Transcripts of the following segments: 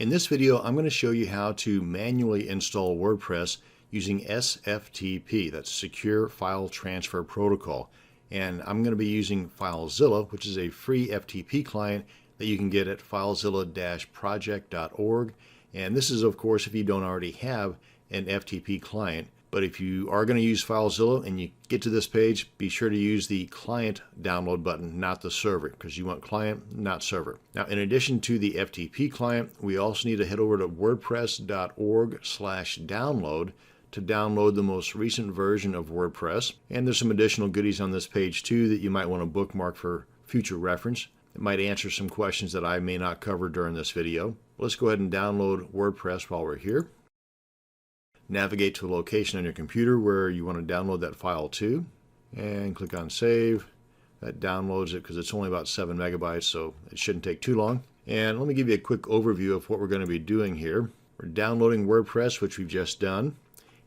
In this video, I'm going to show you how to manually install WordPress using SFTP, that's Secure File Transfer Protocol. And I'm going to be using FileZilla, which is a free FTP client that you can get at filezilla-project.org. And this is, of course, if you don't already have an FTP client. But if you are going to use FileZilla and you get to this page, be sure to use the client download button, not the server, because you want client, not server. Now, in addition to the FTP client, we also need to head over to wordpress.org/download to download the most recent version of WordPress. And there's some additional goodies on this page too that you might want to bookmark for future reference. It might answer some questions that I may not cover during this video. Let's go ahead and download WordPress while we're here. Navigate to a location on your computer where you want to download that file to, and click on Save. That downloads it because it's only about 7 megabytes, so it shouldn't take too long. And let me give you a quick overview of what we're going to be doing here. We're downloading WordPress, which we've just done,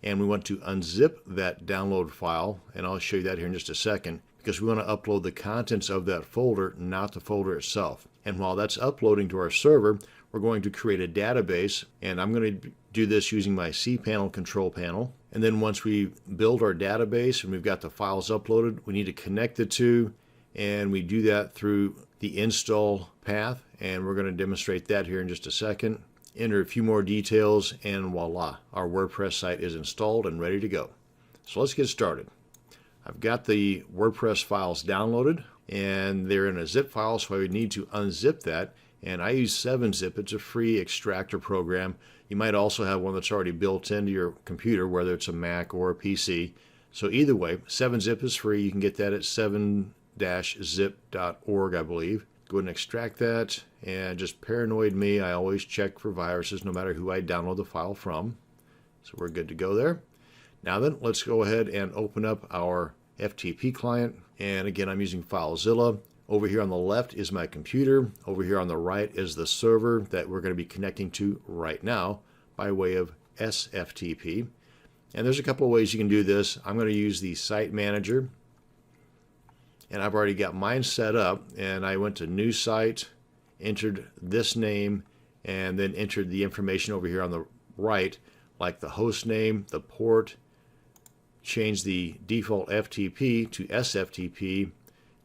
and we want to unzip that download file, and I'll show you that here in just a second, because we want to upload the contents of that folder, not the folder itself. And while that's uploading to our server, we're going to create a database, and I'm going to do this using my cPanel control panel. And then once we build our database and we've got the files uploaded, we need to connect the two, and we do that through the install path, and we're going to demonstrate that here in just a second. Enter a few more details, and voila, our WordPress site is installed and ready to go. So let's get started. I've got the WordPress files downloaded, and they're in a zip file, so I would need to unzip that. And I use 7-Zip. It's a free extractor program. You might also have one that's already built into your computer, whether it's a Mac or a PC. So either way, 7-Zip is free. You can get that at 7-zip.org, I believe. Go ahead and extract that. And just paranoid me, I always check for viruses no matter who I download the file from. So we're good to go there. Now then, let's go ahead and open up our FTP client. And again, I'm using FileZilla. Over here on the left is my computer. Over here on the right is the server that we're going to be connecting to right now by way of SFTP. And there's a couple of ways you can do this. I'm going to use the site manager. And I've already got mine set up. And I went to New Site, entered this name, and then entered the information over here on the right, like the host name, the port, change the default FTP to SFTP,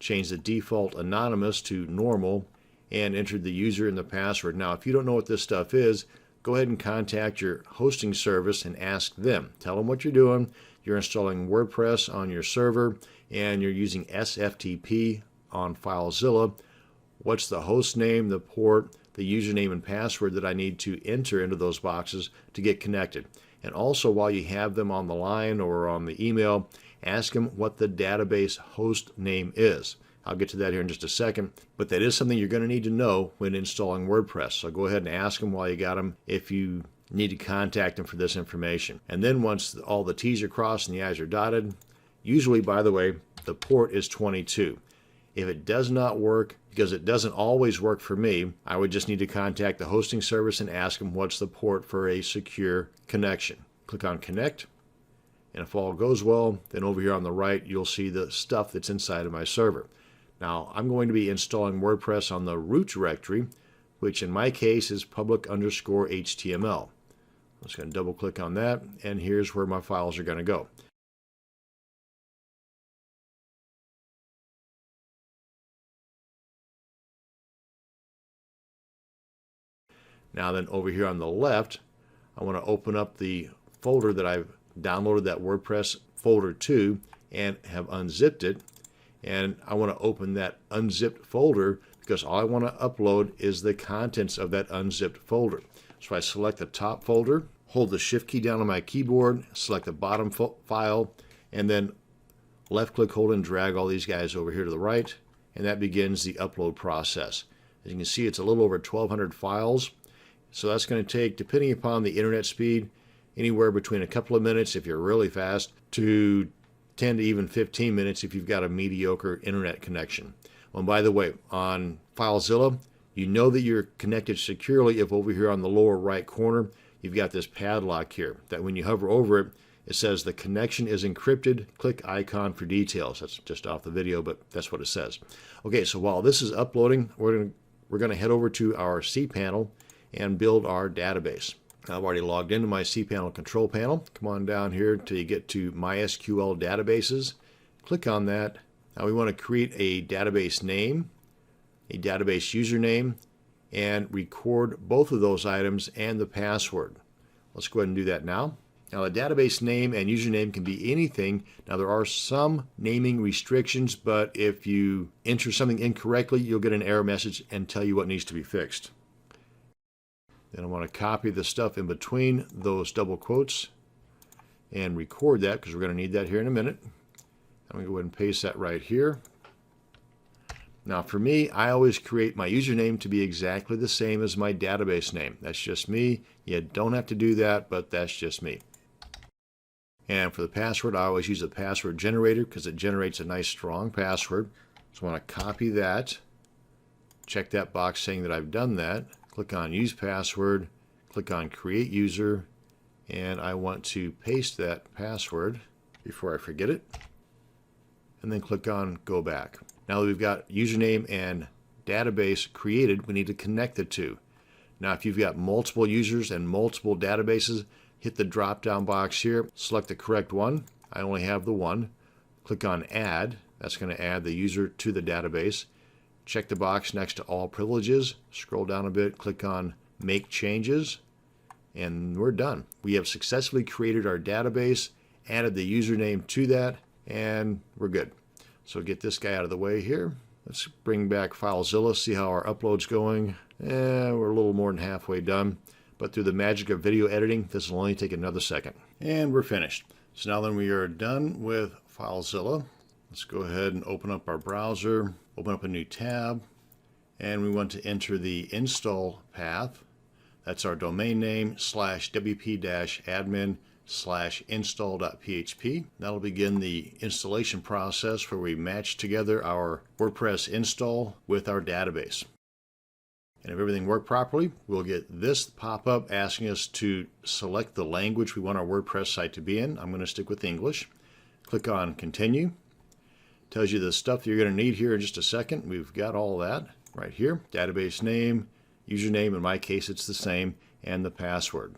change the default anonymous to normal, and entered the user and the password. Now, if you don't know what this stuff is, go ahead and contact your hosting service and ask them. Tell them what you're doing. You're installing WordPress on your server, and you're using SFTP on FileZilla. What's the host name, the port, the username and password that I need to enter into those boxes to get connected? And also, while you have them on the line or on the email, ask them what the database host name is. I'll get to that here in just a second, but that is something you're going to need to know when installing WordPress. So go ahead and ask them while you got them if you need to contact them for this information. And then once all the T's are crossed and the I's are dotted, usually, by the way, the port is 22. If it does not work, because it doesn't always work for me, I would just need to contact the hosting service and ask them what's the port for a secure connection. Click on Connect. And if all goes well, then over here on the right, you'll see the stuff that's inside of my server. Now, I'm going to be installing WordPress on the root directory, which in my case is public_HTML. I'm just going to double click on that, and here's where my files are going to go. Now then, over here on the left, I want to open up the folder that I've downloaded that WordPress folder to and have unzipped it. And I want to open that unzipped folder because all I want to upload is the contents of that unzipped folder. So I select the top folder, hold the Shift key down on my keyboard, select the bottom file, and then left click, hold, and drag all these guys over here to the right, and that begins the upload process. As you can see, it's a little over 1,200 files. So that's going to take, depending upon the internet speed, anywhere between a couple of minutes if you're really fast to 10 to even 15 minutes if you've got a mediocre internet connection. Well, by the way, on FileZilla, you know that you're connected securely if over here on the lower right corner, you've got this padlock here that when you hover over it, it says the connection is encrypted. Click icon for details. That's just off the video, but that's what it says. Okay, so while this is uploading, we're going to head over to our cPanel and build our database. I've already logged into my cPanel control panel. Come on down here until you get to MySQL databases. Click on that. Now we want to create a database name, a database username, and record both of those items and the password. Let's go ahead and do that now. Now the database name and username can be anything. Now there are some naming restrictions, but if you enter something incorrectly, you'll get an error message and tell you what needs to be fixed. Then I want to copy the stuff in between those double quotes and record that because we're going to need that here in a minute. I'm going to go ahead and paste that right here. Now for me, I always create my username to be exactly the same as my database name. That's just me. You don't have to do that, but that's just me. And for the password, I always use a password generator because it generates a nice strong password. So I want to copy that, check that box saying that I've done that, click on Use Password, click on Create User, and I want to paste that password before I forget it, and then click on Go Back. Now that we've got username and database created, we need to connect the two. Now if you've got multiple users and multiple databases, hit the drop-down box here, select the correct one. I only have the one. Click on Add. That's going to add the user to the database. Check the box next to All Privileges. Scroll down a bit, click on Make Changes, and we're done. We have successfully created our database, added the username to that, and we're good. So get this guy out of the way here. Let's bring back FileZilla, see how our upload's going. We're a little more than halfway done. But through the magic of video editing, this will only take another second. And we're finished. So now then we are done with FileZilla. Let's go ahead and open up our browser, open up a new tab, and we want to enter the install path. That's our domain name /wp-admin/install.php. That'll begin the installation process where we match together our WordPress install with our database. And if everything worked properly, we'll get this pop-up asking us to select the language we want our WordPress site to be in. I'm going to stick with English. Click on Continue. Tells you the stuff you're going to need here in just a second. We've got all that right here. Database name, username, in my case it's the same, and the password.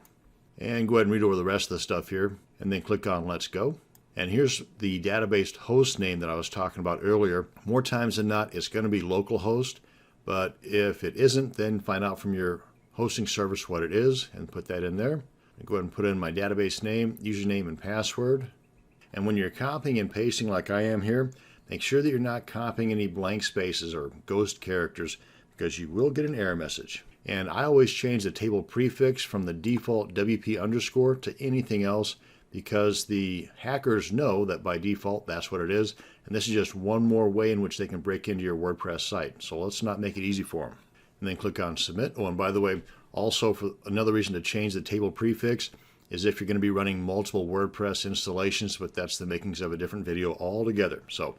And go ahead and read over the rest of the stuff here, and then click on Let's Go. And here's the database host name that I was talking about earlier. More times than not, it's going to be localhost. But if it isn't, then find out from your hosting service what it is and put that in there. And go ahead and put in my database name, username, and password. And when you're copying and pasting like I am here, make sure that you're not copying any blank spaces or ghost characters because you will get an error message. And I always change the table prefix from the default WP underscore to anything else because the hackers know that by default that's what it is. And this is just one more way in which they can break into your WordPress site. So let's not make it easy for them. And then click on Submit. Oh, and by the way, also for another reason to change the table prefix is if you're going to be running multiple WordPress installations, but that's the makings of a different video altogether. So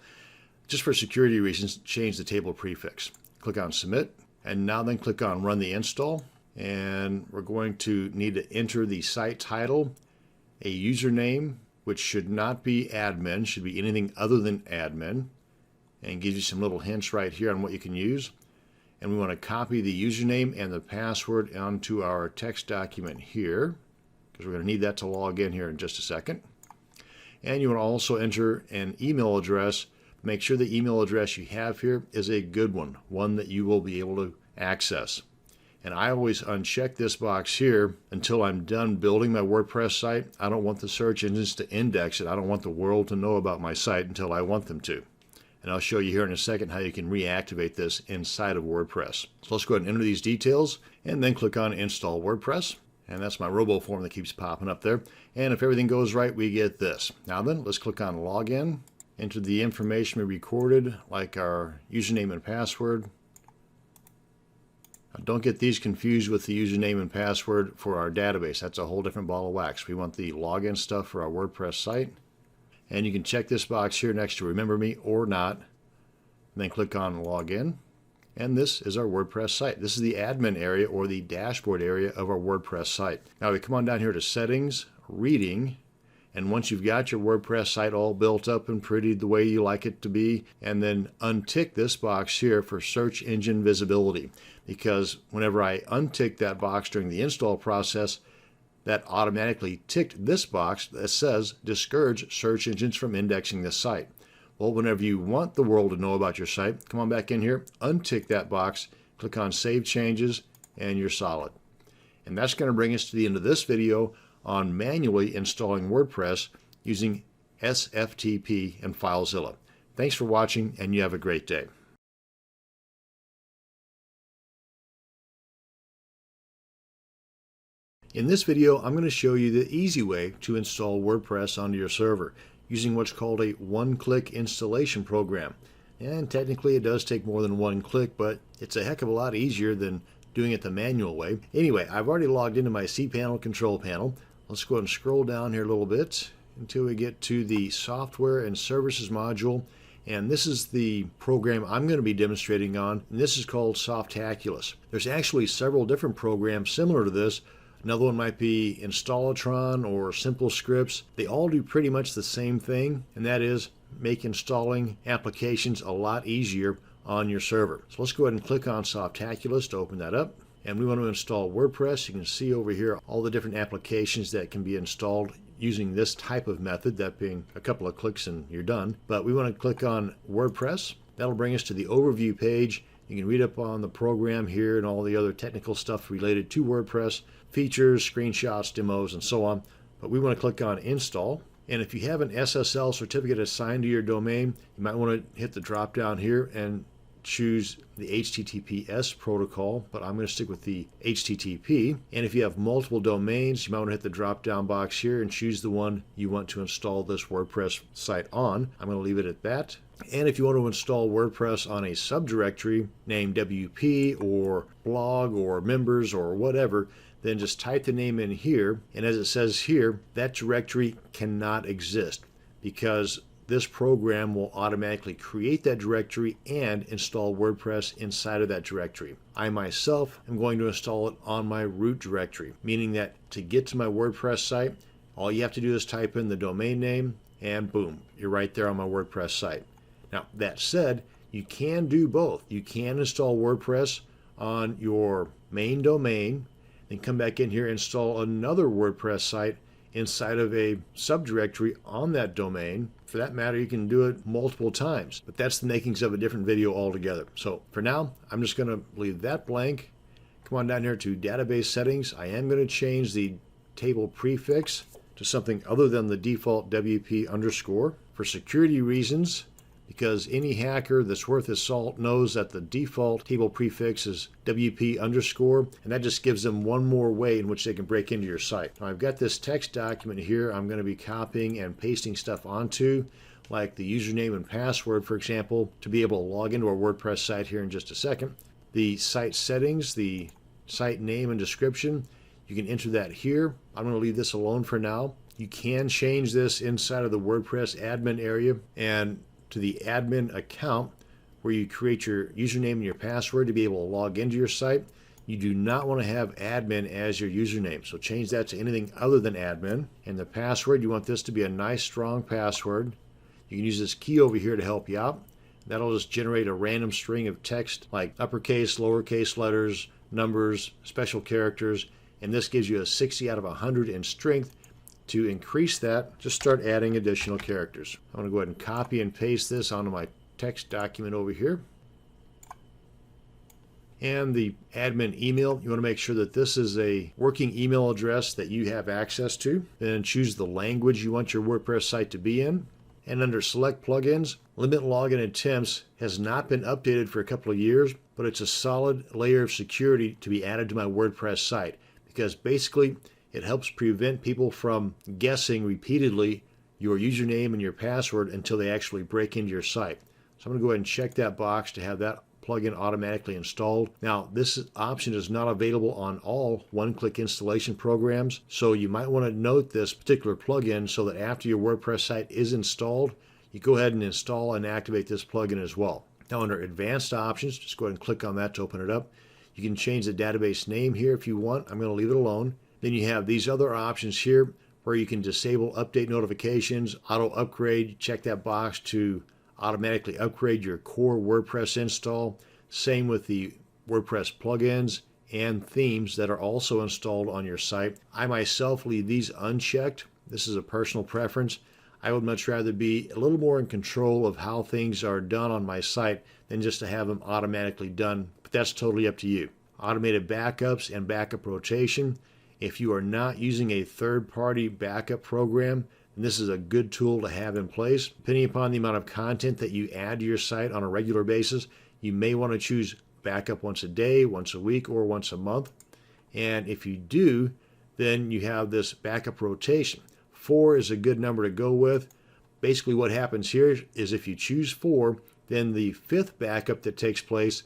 just for security reasons, change the table prefix. Click on Submit. And now then click on Run the Install. And we're going to need to enter the site title, a username, which should not be admin, should be anything other than admin, and gives you some little hints right here on what you can use. And we want to copy the username and the password onto our text document here, because we're going to need that to log in here in just a second. And you want to also enter an email address. Make sure the email address you have here is a good one that you will be able to access. And I always uncheck this box here until I'm done building my WordPress site. I don't want the search engines to index it. I don't want the world to know about my site until I want them to. And I'll show you here in a second how you can reactivate this inside of WordPress. So let's go ahead and enter these details and then click on Install WordPress. And that's my robo form that keeps popping up there. And if everything goes right, we get this. Now then, let's click on Login. Enter the information we recorded, like our username and password. Now, don't get these confused with the username and password for our database. That's a whole different ball of wax. We want the login stuff for our WordPress site. And you can check this box here next to Remember Me or not. And then click on Login. And this is our WordPress site. This is the admin area or the dashboard area of our WordPress site. Now we come on down here to Settings, Reading, And once you've got your WordPress site all built up and pretty the way you like it to be, and then untick this box here for search engine visibility. Because whenever I untick that box during the install process, that automatically ticked this box that says discourage search engines from indexing this site. Well, whenever you want the world to know about your site, come on back in here, untick that box, click on Save Changes, and you're solid. And that's going to bring us to the end of this video on manually installing WordPress using SFTP and FileZilla. Thanks for watching, and you have a great day. In this video, I'm going to show you the easy way to install WordPress onto your server using what's called a one-click installation program. And technically it does take more than one click, but it's a heck of a lot easier than doing it the manual way. Anyway, I've already logged into my cPanel control panel. Let's go ahead and scroll down here a little bit until we get to the Software and Services module. And this is the program I'm going to be demonstrating on, and this is called Softaculous. There's actually several different programs similar to this. Another one might be Installatron or Simple Scripts. They all do pretty much the same thing, and that is make installing applications a lot easier on your server. So let's go ahead and click on Softaculous to open that up. And we want to install WordPress. You can see over here all the different applications that can be installed using this type of method, that being a couple of clicks and you're done. But we want to click on WordPress. That'll bring us to the overview page. You can read up on the program here and all the other technical stuff related to WordPress, features, screenshots, demos, and so on. But we want to click on Install. And if you have an SSL certificate assigned to your domain, you might want to hit the drop down here and choose the HTTPS protocol, but I'm going to stick with the HTTP. And if you have multiple domains, you might want to hit the drop down box here and choose the one you want to install this WordPress site on. I'm going to leave it at that. And if you want to install WordPress on a subdirectory named WP or blog or members or whatever, then just type the name in here. And as it says here, that directory cannot exist because this program will automatically create that directory and install WordPress inside of that directory. I myself am going to install it on my root directory, meaning that to get to my WordPress site, all you have to do is type in the domain name and boom, you're right there on my WordPress site. Now, that said, you can do both. You can install WordPress on your main domain, then come back in here and install another WordPress site inside of a subdirectory on that domain. For that matter, you can do it multiple times, but that's the makings of a different video altogether. So for now, I'm just going to leave that blank. Come on down here to database settings. I am going to change the table prefix to something other than the default WP underscore for security reasons, because any hacker that's worth his salt knows that the default table prefix is WP underscore, and that just gives them one more way in which they can break into your site. Now I've got this text document here I'm going to be copying and pasting stuff onto, like the username and password, for example, to be able to log into our WordPress site here in just a second. The site settings, the site name and description, you can enter that here. I'm going to leave this alone for now. You can change this inside of the WordPress admin area and to the admin account where you create your username and your password to be able to log into your site. You do not want to have admin as your username, so change that to anything other than admin. And the password, you want this to be a nice strong password. You can use this key over here to help you out. That'll just generate a random string of text like uppercase, lowercase letters, numbers, special characters, and this gives you a 60 out of 100 in strength. To increase that, just start adding additional characters. I'm going to go ahead and copy and paste this onto my text document over here. And the admin email, you want to make sure that this is a working email address that you have access to. Then choose the language you want your WordPress site to be in. And under Select Plugins, Limit Login Attempts has not been updated for a couple of years, but it's a solid layer of security to be added to my WordPress site, because basically it helps prevent people from guessing repeatedly your username and your password until they actually break into your site. So I'm going to go ahead and check that box to have that plugin automatically installed. Now, this option is not available on all one-click installation programs, so you might want to note this particular plugin so that after your WordPress site is installed, you go ahead and install and activate this plugin as well. Now, under Advanced Options, just go ahead and click on that to open it up. You can change the database name here if you want. I'm going to leave it alone. Then you have these other options here where you can disable update notifications, auto upgrade. Check that box to automatically upgrade your core WordPress install. Same with the WordPress plugins and themes that are also installed on your site. I myself leave these unchecked. This is a personal preference. I would much rather be a little more in control of how things are done on my site than just to have them automatically done, but that's totally up to you. Automated backups and backup rotation. If you are not using a third-party backup program, then this is a good tool to have in place. Depending upon the amount of content that you add to your site on a regular basis, you may want to choose backup once a day, once a week, or once a month. And if you do, then you have this backup rotation. 4 is a good number to go with. Basically what happens here is if you choose 4, then the 5th backup that takes place,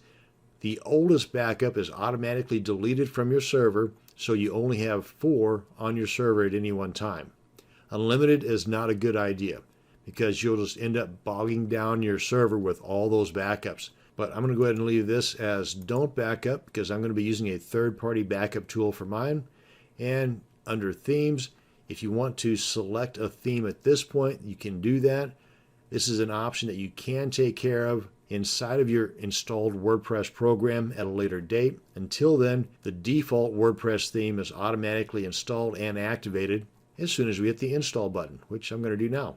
the oldest backup is automatically deleted from your server, so you only have 4 on your server at any one time. Unlimited is not a good idea because you'll just end up bogging down your server with all those backups. But I'm going to go ahead and leave this as don't backup because I'm going to be using a third-party backup tool for mine. And under themes, if you want to select a theme at this point, you can do that. This is an option that you can take care of inside of your installed WordPress program at a later date. Until then, the default WordPress theme is automatically installed and activated as soon as we hit the install button, which I'm going to do now.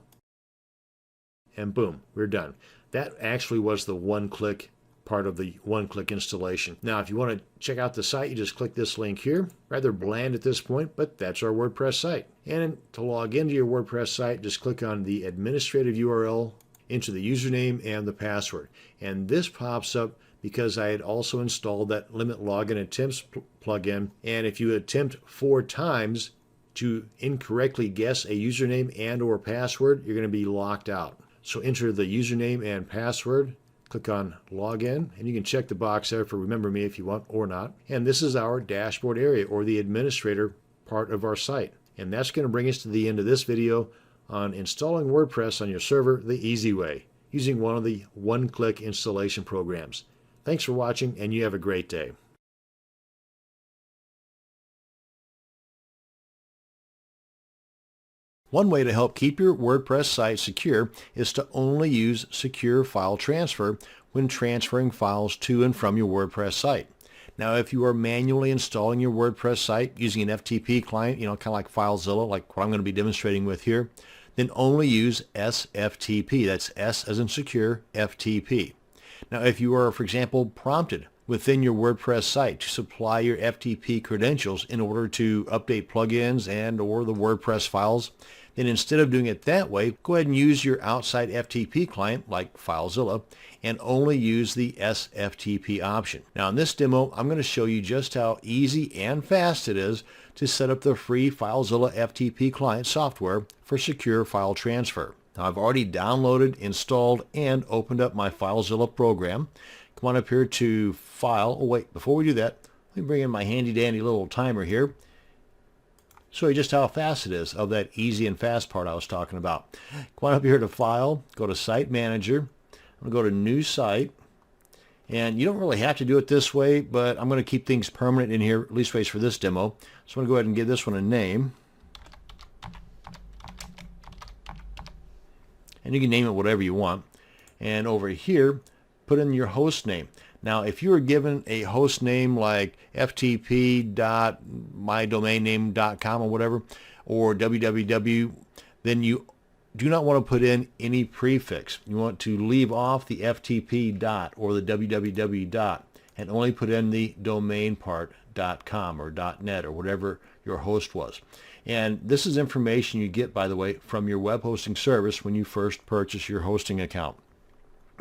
And boom, we're done. That actually was the one-click part of the one-click installation. Now, if you want to check out the site, you just click this link here. Rather bland at this point, but that's our WordPress site. And to log into your WordPress site, just click on the administrative URL, enter the username and the password. And this pops up because I had also installed that limit login attempts plugin. And if you attempt 4 times to incorrectly guess a username and or password, you're going to be locked out. So enter the username and password. Click on Login, and you can check the box there for Remember Me if you want or not. And this is our dashboard area, or the administrator part of our site. And that's going to bring us to the end of this video on installing WordPress on your server the easy way, using one of the one-click installation programs. Thanks for watching, and you have a great day. One way to help keep your WordPress site secure is to only use secure file transfer when transferring files to and from your WordPress site. Now, if you are manually installing your WordPress site using an FTP client, kind of like FileZilla, like what I'm going to be demonstrating with here, then only use SFTP. That's S as in secure, FTP. Now, if you are, for example, prompted within your WordPress site to supply your FTP credentials in order to update plugins and or the WordPress files, then instead of doing it that way, go ahead and use your outside FTP client like FileZilla and only use the SFTP option. Now in this demo, I'm going to show you just how easy and fast it is to set up the free FileZilla FTP client software for secure file transfer. Now I've already downloaded, installed, and opened up my FileZilla program. Come on up here to File. Oh wait, before we do that, let me bring in my handy dandy little timer here. Show you just how fast it is of that easy and fast part I was talking about. Come on up here to File, go to Site Manager. I'm going to go to New Site. And you don't really have to do it this way, but I'm going to keep things permanent in here, at least for this demo. So I'm going to go ahead and give this one a name. And you can name it whatever you want. And over here, put in your host name. Now, if you were given a host name like ftp.mydomainname.com or whatever, or www, then you do not want to put in any prefix. You want to leave off the ftp dot or the www dot and only put in the domain part .com or .net or whatever your host was. And this is information you get, by the way, from your web hosting service when you first purchase your hosting account.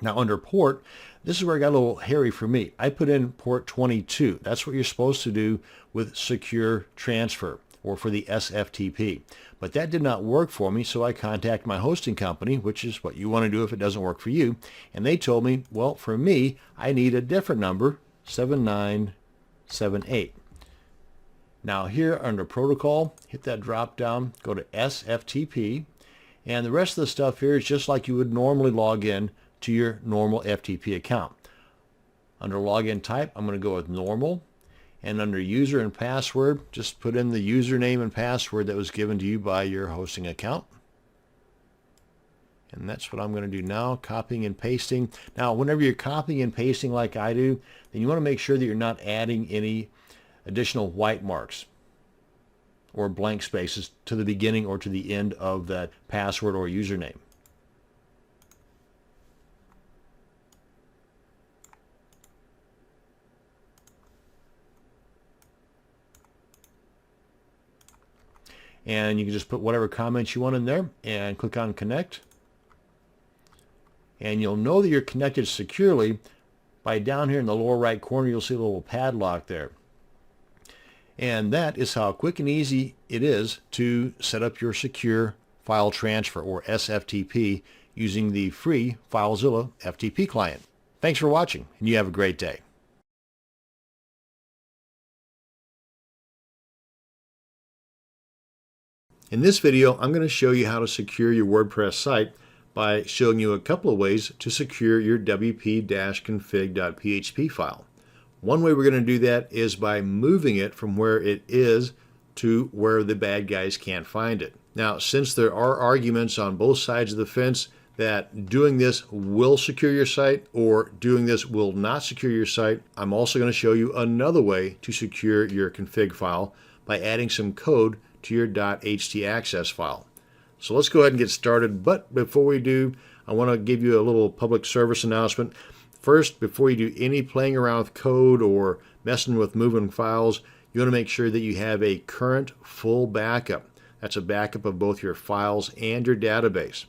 Now under port, this is where it got a little hairy for me. I put in port 22. That's what you're supposed to do with secure transfer or for the SFTP. But that did not work for me, so I contacted my hosting company, which is what you want to do if it doesn't work for you. And they told me, well, for me, I need a different number, 7978. Now here under protocol, hit that drop down, go to SFTP, and the rest of the stuff here is just like you would normally log in to your normal FTP account. Under login type, I'm going to go with normal, And under user and password, just put in the username and password that was given to you by your hosting account. And that's what I'm going to do now, copying and pasting. Now, whenever you're copying and pasting like I do, then you want to make sure that you're not adding any additional white marks or blank spaces to the beginning or to the end of that password or username. And you can just put whatever comments you want in there and click on connect. And you'll know that you're connected securely by down here in the lower right corner, you'll see a little padlock there. And that is how quick and easy it is to set up your secure file transfer, or SFTP, using the free FileZilla FTP client. Thanks for watching, and you have a great day. In this video, I'm going to show you how to secure your WordPress site by showing you a couple of ways to secure your wp-config.php file. One way we're going to do that is by moving it from where it is to where the bad guys can't find it. Now, since there are arguments on both sides of the fence that doing this will secure your site or doing this will not secure your site, I'm also going to show you another way to secure your config file by adding some code to your .htaccess file. So let's go ahead and get started. But before we do, I want to give you a little public service announcement. First, before you do any playing around with code or messing with moving files, you want to make sure that you have a current full backup. That's a backup of both your files and your database.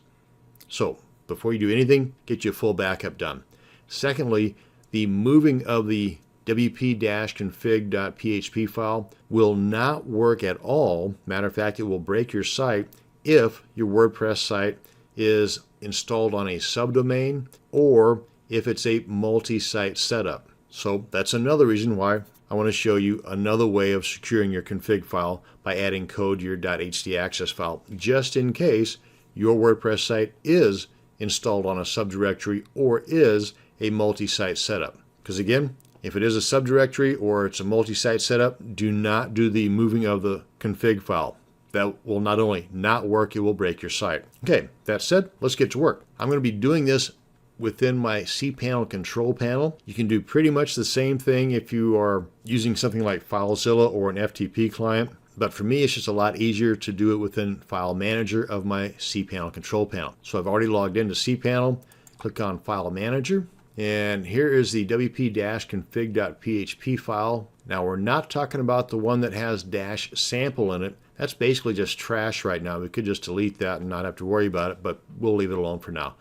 So before you do anything, get your full backup done. Secondly, the moving of the wp-config.php file will not work at all. Matter of fact, it will break your site if your WordPress site is installed on a subdomain or if it's a multi-site setup. So that's another reason why I want to show you another way of securing your config file by adding code to your .htaccess file, just in case your WordPress site is installed on a subdirectory or is a multi-site setup. Because again, if it is a subdirectory or it's a multi-site setup, do not do the moving of the config file. That will not only not work, it will break your site. Okay, that said, let's get to work. I'm going to be doing this within my cPanel control panel. You can do pretty much the same thing if you are using something like FileZilla or an FTP client. But for me, it's just a lot easier to do it within File Manager of my cPanel control panel. So I've already logged into cPanel. Click on File Manager. And here is the wp-config.php file. Now we're not talking about the one that has -sample in it. That's basically just trash right now. We could just delete that and not have to worry about it, but we'll leave it alone for now.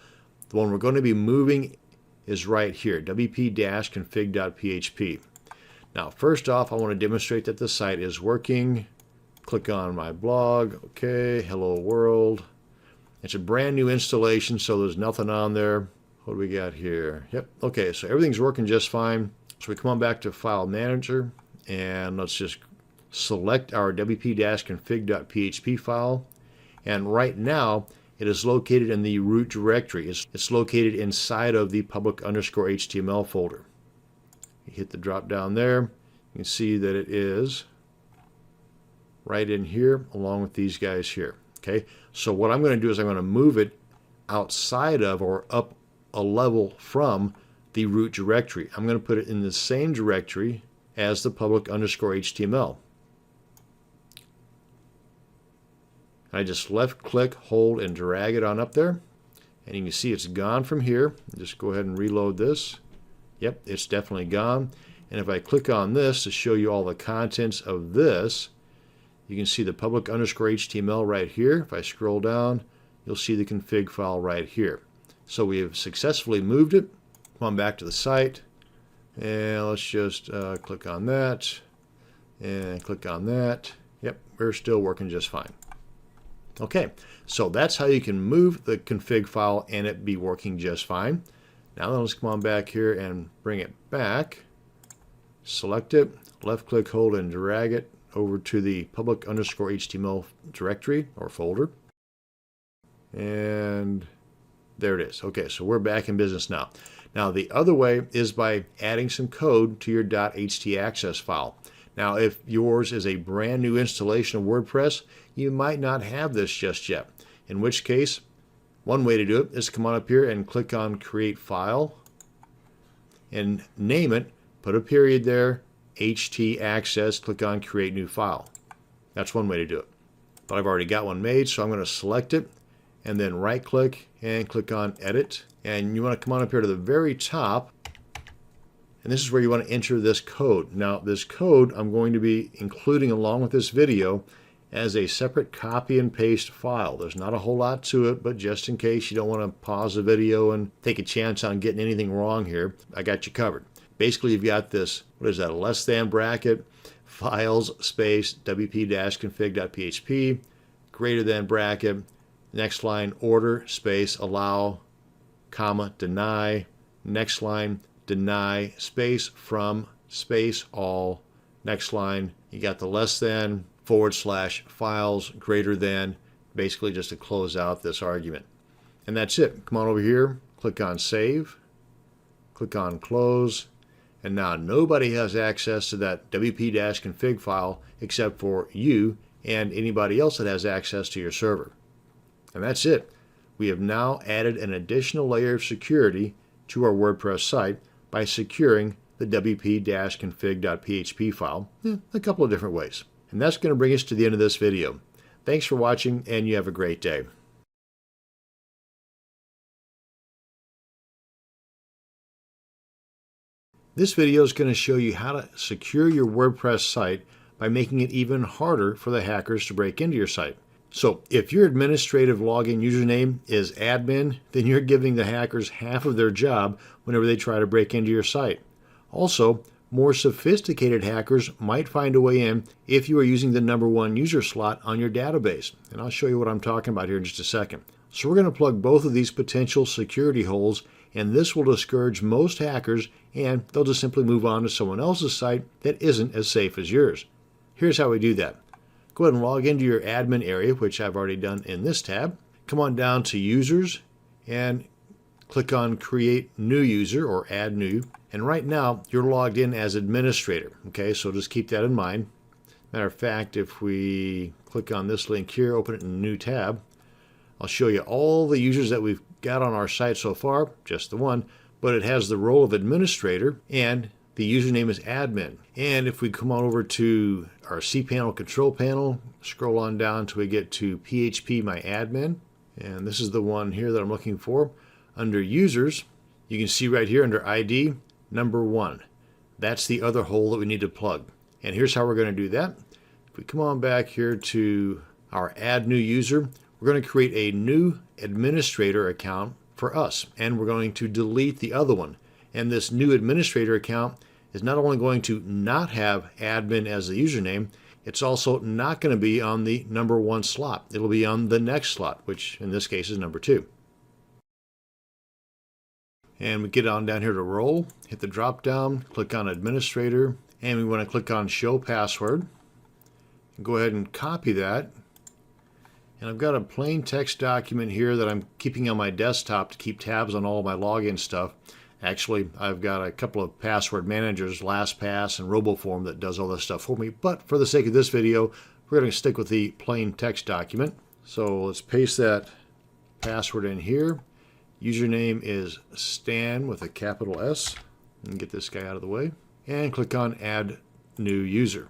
The one we're going to be moving is right here, wp-config.php. Now first off, I want to demonstrate that the site is working. Click on my blog. Okay, hello world. It's a brand new installation, so there's nothing on there. What do we got here? Yep. Okay, so everything's working just fine. So we come on back to File Manager, and let's just select our wp-config.php file. And right now, it is located in the root directory. It's located inside of the public_HTML folder. You hit the drop down there. You can see that it is right in here, along with these guys here. Okay, so what I'm going to do is I'm going to move it outside of or up a level from the root directory. I'm going to put it in the same directory as the public_HTML. I just left click, hold, and drag it on up there. And you can see it's gone from here. Just go ahead and reload this. Yep, it's definitely gone. And if I click on this to show you all the contents of this, you can see the public_HTML right here. If I scroll down, you'll see the config file right here. So we have successfully moved it. Come on back to the site, and let's just click on that, and click on that. Yep, we're still working just fine. Okay, so that's how you can move the config file and it be working just fine. Now let's come on back here and bring it back. Select it, left click, hold, and drag it over to the public_HTML directory or folder. And there it is. Okay, so we're back in business now. Now the other way is by adding some code to your .htaccess file. Now, if yours is a brand new installation of WordPress, you might not have this just yet. In which case, one way to do it is to come on up here and click on Create File and name it, put a period there, HT Access, click on Create New File. That's one way to do it. But I've already got one made, so I'm going to select it and then right click and click on Edit. And you want to come on up here to the very top, and this is where you want to enter this code. Now, this code I'm going to be including along with this video as a separate copy and paste file. There's not a whole lot to it, but just in case you don't want to pause the video and take a chance on getting anything wrong here, I got you covered. Basically, you've got this, what is that, a less than bracket, files space wp-config.php, greater than bracket, next line order space allow, comma, deny, next line deny space from space all, next line you got the less than / files greater than, basically just to close out this argument. And that's it. Come on over here, click on Save, click on Close, and now nobody has access to that wp-config file except for you and anybody else that has access to your server. And that's it. We have now added an additional layer of security to our WordPress site by securing the wp-config.php file a couple of different ways. And that's going to bring us to the end of this video. Thanks for watching, and you have a great day. This video is going to show you how to secure your WordPress site by making it even harder for the hackers to break into your site. So if your administrative login username is admin, then you're giving the hackers half of their job whenever they try to break into your site. Also, more sophisticated hackers might find a way in if you are using the #1 user slot on your database. And I'll show you what I'm talking about here in just a second. So we're going to plug both of these potential security holes, and this will discourage most hackers, and they'll just simply move on to someone else's site that isn't as safe as yours. Here's how we do that. Go ahead and log into your admin area, which I've already done in this tab. Come on down to Users and click on Create New User or Add New. And right now, you're logged in as administrator. Okay, so just keep that in mind. Matter of fact, if we click on this link here, open it in a new tab, I'll show you all the users that we've got on our site so far, just the one, but it has the role of administrator and the username is admin. And if we come on over to our cPanel control panel, scroll on down until we get to PHP My Admin, and this is the one here that I'm looking for. Under users, you can see right here under ID, #1. That's the other hole that we need to plug. And here's how we're going to do that. If we come on back here to our add new user, we're going to create a new administrator account for us, and we're going to delete the other one. And this new administrator account is not only going to not have admin as the username, it's also not going to be on the #1 slot. It'll be on the next slot, which in this case is #2. And we get on down here to role, hit the drop down, click on administrator, and we want to click on show password. Go ahead and copy that. And I've got a plain text document here that I'm keeping on my desktop to keep tabs on all of my login stuff. Actually, I've got a couple of password managers, LastPass and RoboForm, that does all this stuff for me. But for the sake of this video, we're going to stick with the plain text document. So let's paste that password in here. Username is Stan with a capital S. And get this guy out of the way. And click on Add New User.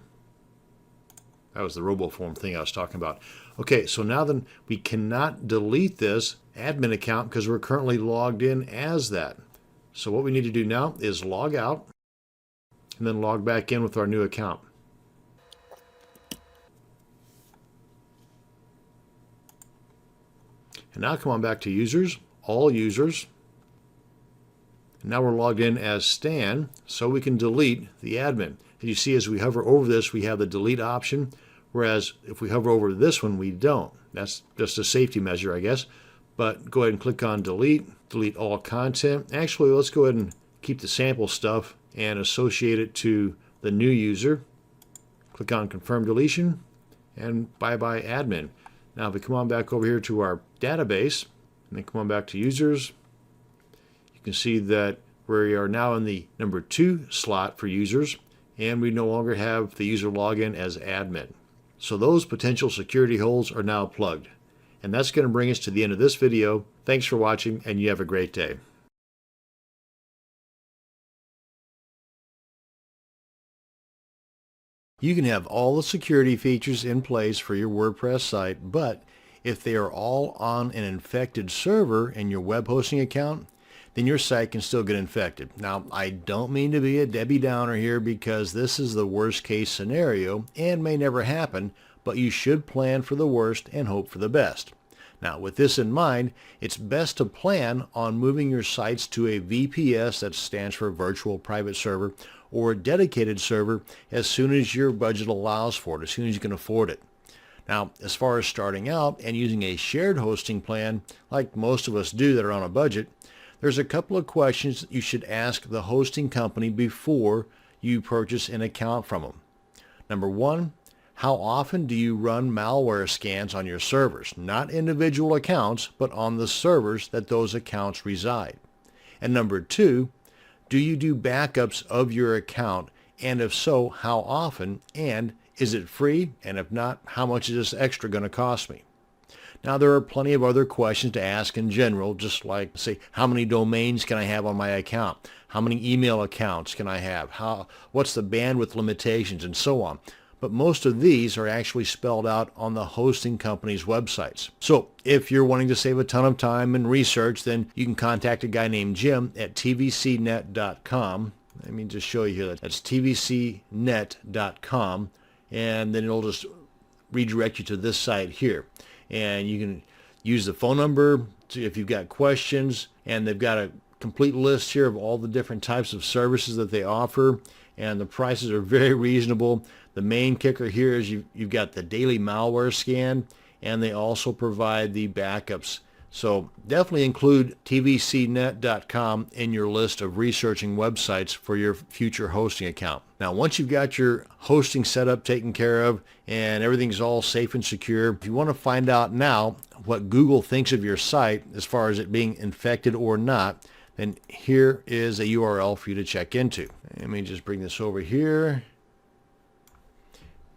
That was the RoboForm thing I was talking about. Okay, so now then we cannot delete this admin account because we're currently logged in as that. So what we need to do now is log out and then log back in with our new account. And now come on back to users, all users. And now we're logged in as Stan, so we can delete the admin. As you see, as we hover over this, we have the delete option, whereas if we hover over this one, we don't. That's just a safety measure, I guess. But go ahead and click on delete, delete all content. Actually, let's go ahead and keep the sample stuff and associate it to the new user. Click on confirm deletion, and bye-bye admin. Now if we come on back over here to our database, and then come on back to users, you can see that we are now in the #2 slot for users, and we no longer have the user login as admin. So those potential security holes are now plugged. And that's going to bring us to the end of this video. Thanks for watching, and you have a great day. You can have all the security features in place for your WordPress site, but if they are all on an infected server in your web hosting account, then your site can still get infected. Now, I don't mean to be a Debbie Downer here, because this is the worst case scenario and may never happen, but you should plan for the worst and hope for the best. Now, with this in mind, it's best to plan on moving your sites to a VPS, that stands for Virtual Private Server, or a dedicated server as soon as your budget allows for it, as soon as you can afford it. Now, as far as starting out and using a shared hosting plan, like most of us do that are on a budget, there's a couple of questions that you should ask the hosting company before you purchase an account from them. Number one, how often do you run malware scans on your servers? Not individual accounts, but on the servers that those accounts reside. And number two, do you do backups of your account? And if so, how often? And is it free? And if not, how much is this extra going to cost me? Now, there are plenty of other questions to ask in general, just like, say, how many domains can I have on my account? How many email accounts can I have? What's the bandwidth limitations, and so on. But most of these are actually spelled out on the hosting company's websites. So if you're wanting to save a ton of time and research, then you can contact a guy named Jim at tvcnet.com. Let me just show you here. That's tvcnet.com, and then it'll just redirect you to this site here. And you can use the phone number if you've got questions, and they've got a complete list here of all the different types of services that they offer, and the prices are very reasonable. The main kicker here is you've got the daily malware scan, and they also provide the backups. So definitely include tvcnet.com in your list of researching websites for your future hosting account. Now, once you've got your hosting setup taken care of and everything's all safe and secure, if you want to find out now what Google thinks of your site as far as it being infected or not, then here is a URL for you to check into. Let me just bring this over here.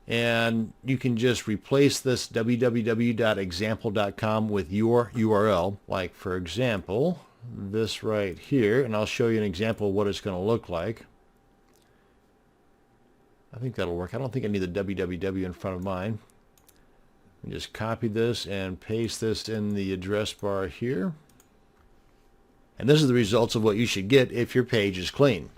And you can just replace this www.example.com with your URL, like, for example, this right here, and I'll show you an example of what it's going to look like. I think that'll work. I don't think I need the www in front of mine. Just copy this and paste this in the address bar here. And this is the results of what you should get if your page is clean.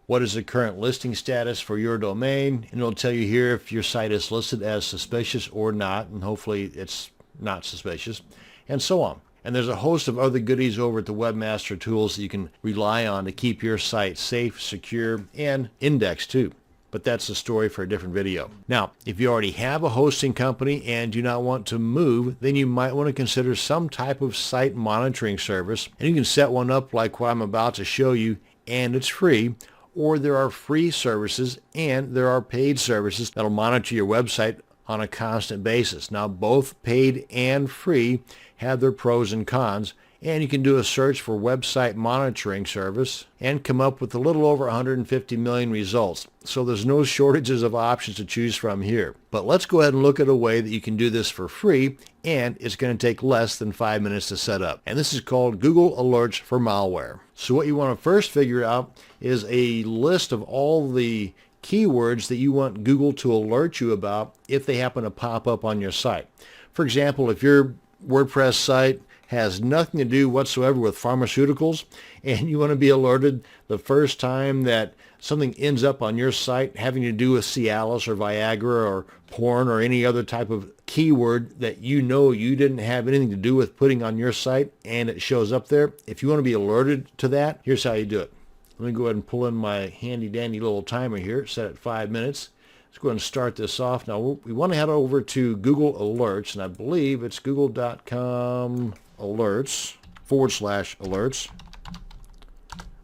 What is the current listing status for your domain? And it'll tell you here if your site is listed as suspicious or not, and hopefully it's not suspicious, and so on. And there's a host of other goodies over at the Webmaster Tools that you can rely on to keep your site safe, secure, and indexed too. But that's a story for a different video. Now, if you already have a hosting company and do not want to move, then you might want to consider some type of site monitoring service. And you can set one up like what I'm about to show you, and it's free. Or there are free services and there are paid services that'll monitor your website on a constant basis. Now, both paid and free have their pros and cons, and you can do a search for website monitoring service and come up with a little over 150 million results. So there's no shortages of options to choose from here. But let's go ahead and look at a way that you can do this for free, and it's going to take less than 5 minutes to set up. And this is called Google Alerts for Malware. So what you want to first figure out is a list of all the keywords that you want Google to alert you about if they happen to pop up on your site. For example, if your WordPress site has nothing to do whatsoever with pharmaceuticals, and you want to be alerted the first time that something ends up on your site having to do with Cialis or Viagra or porn or any other type of keyword that you know you didn't have anything to do with putting on your site, and it shows up there, if you want to be alerted to that, here's how you do it. Let me go ahead and pull in my handy dandy little timer here, set at 5 minutes. Let's go ahead and start this off. Now we want to head over to Google Alerts, and I believe it's google.com alerts/alerts.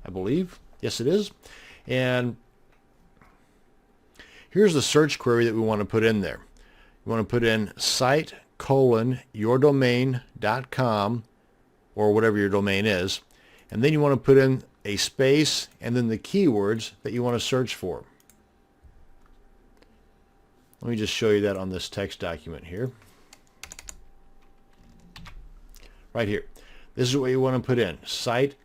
I believe. Yes, it is. And here's the search query that we want to put in there. You want to put in site:/yourdomain.com, or whatever your domain is. And then you want to put in a space and then the keywords that you want to search for. Let me just show you that on this text document here. Right here. This is what you want to put in. Site,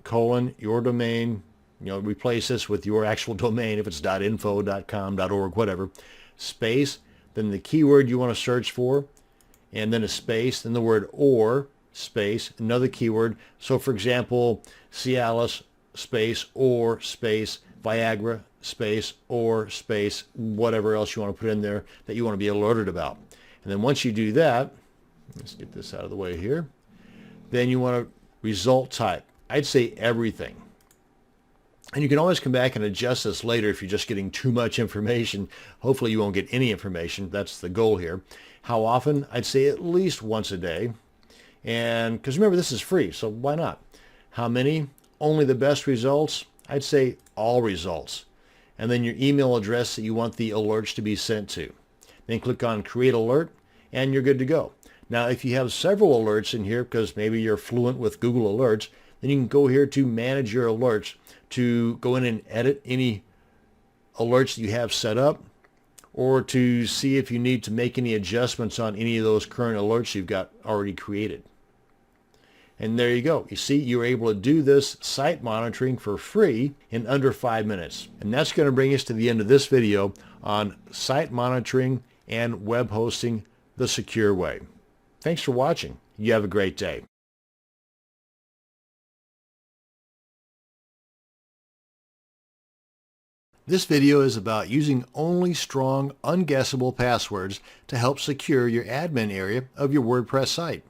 your domain. Replace this with your actual domain if it's .info, .com, .org, whatever. Space, then the keyword you want to search for, and then a space, then the word or, space, another keyword. So for example, Cialis, space, or, space, Viagra, space, or, space, whatever else you want to put in there that you want to be alerted about. And then once you do that, let's get this out of the way here, then you want to result type. I'd say everything. And you can always come back and adjust this later if you're just getting too much information. Hopefully you won't get any information. That's the goal here. How often? I'd say at least once a day. And because remember, this is free, so why not? How many? Only the best results? I'd say all results. And then your email address that you want the alerts to be sent to. Then click on Create Alert, and you're good to go. Now, if you have several alerts in here, because maybe you're fluent with Google Alerts, then you can go here to Manage Your Alerts to go in and edit any alerts that you have set up, or to see if you need to make any adjustments on any of those current alerts you've got already created. And there you go. You see, you're able to do this site monitoring for free in under 5 minutes. And that's going to bring us to the end of this video on site monitoring and web hosting the secure way. Thanks for watching. You have a great day. This video is about using only strong, unguessable passwords to help secure your admin area of your WordPress site.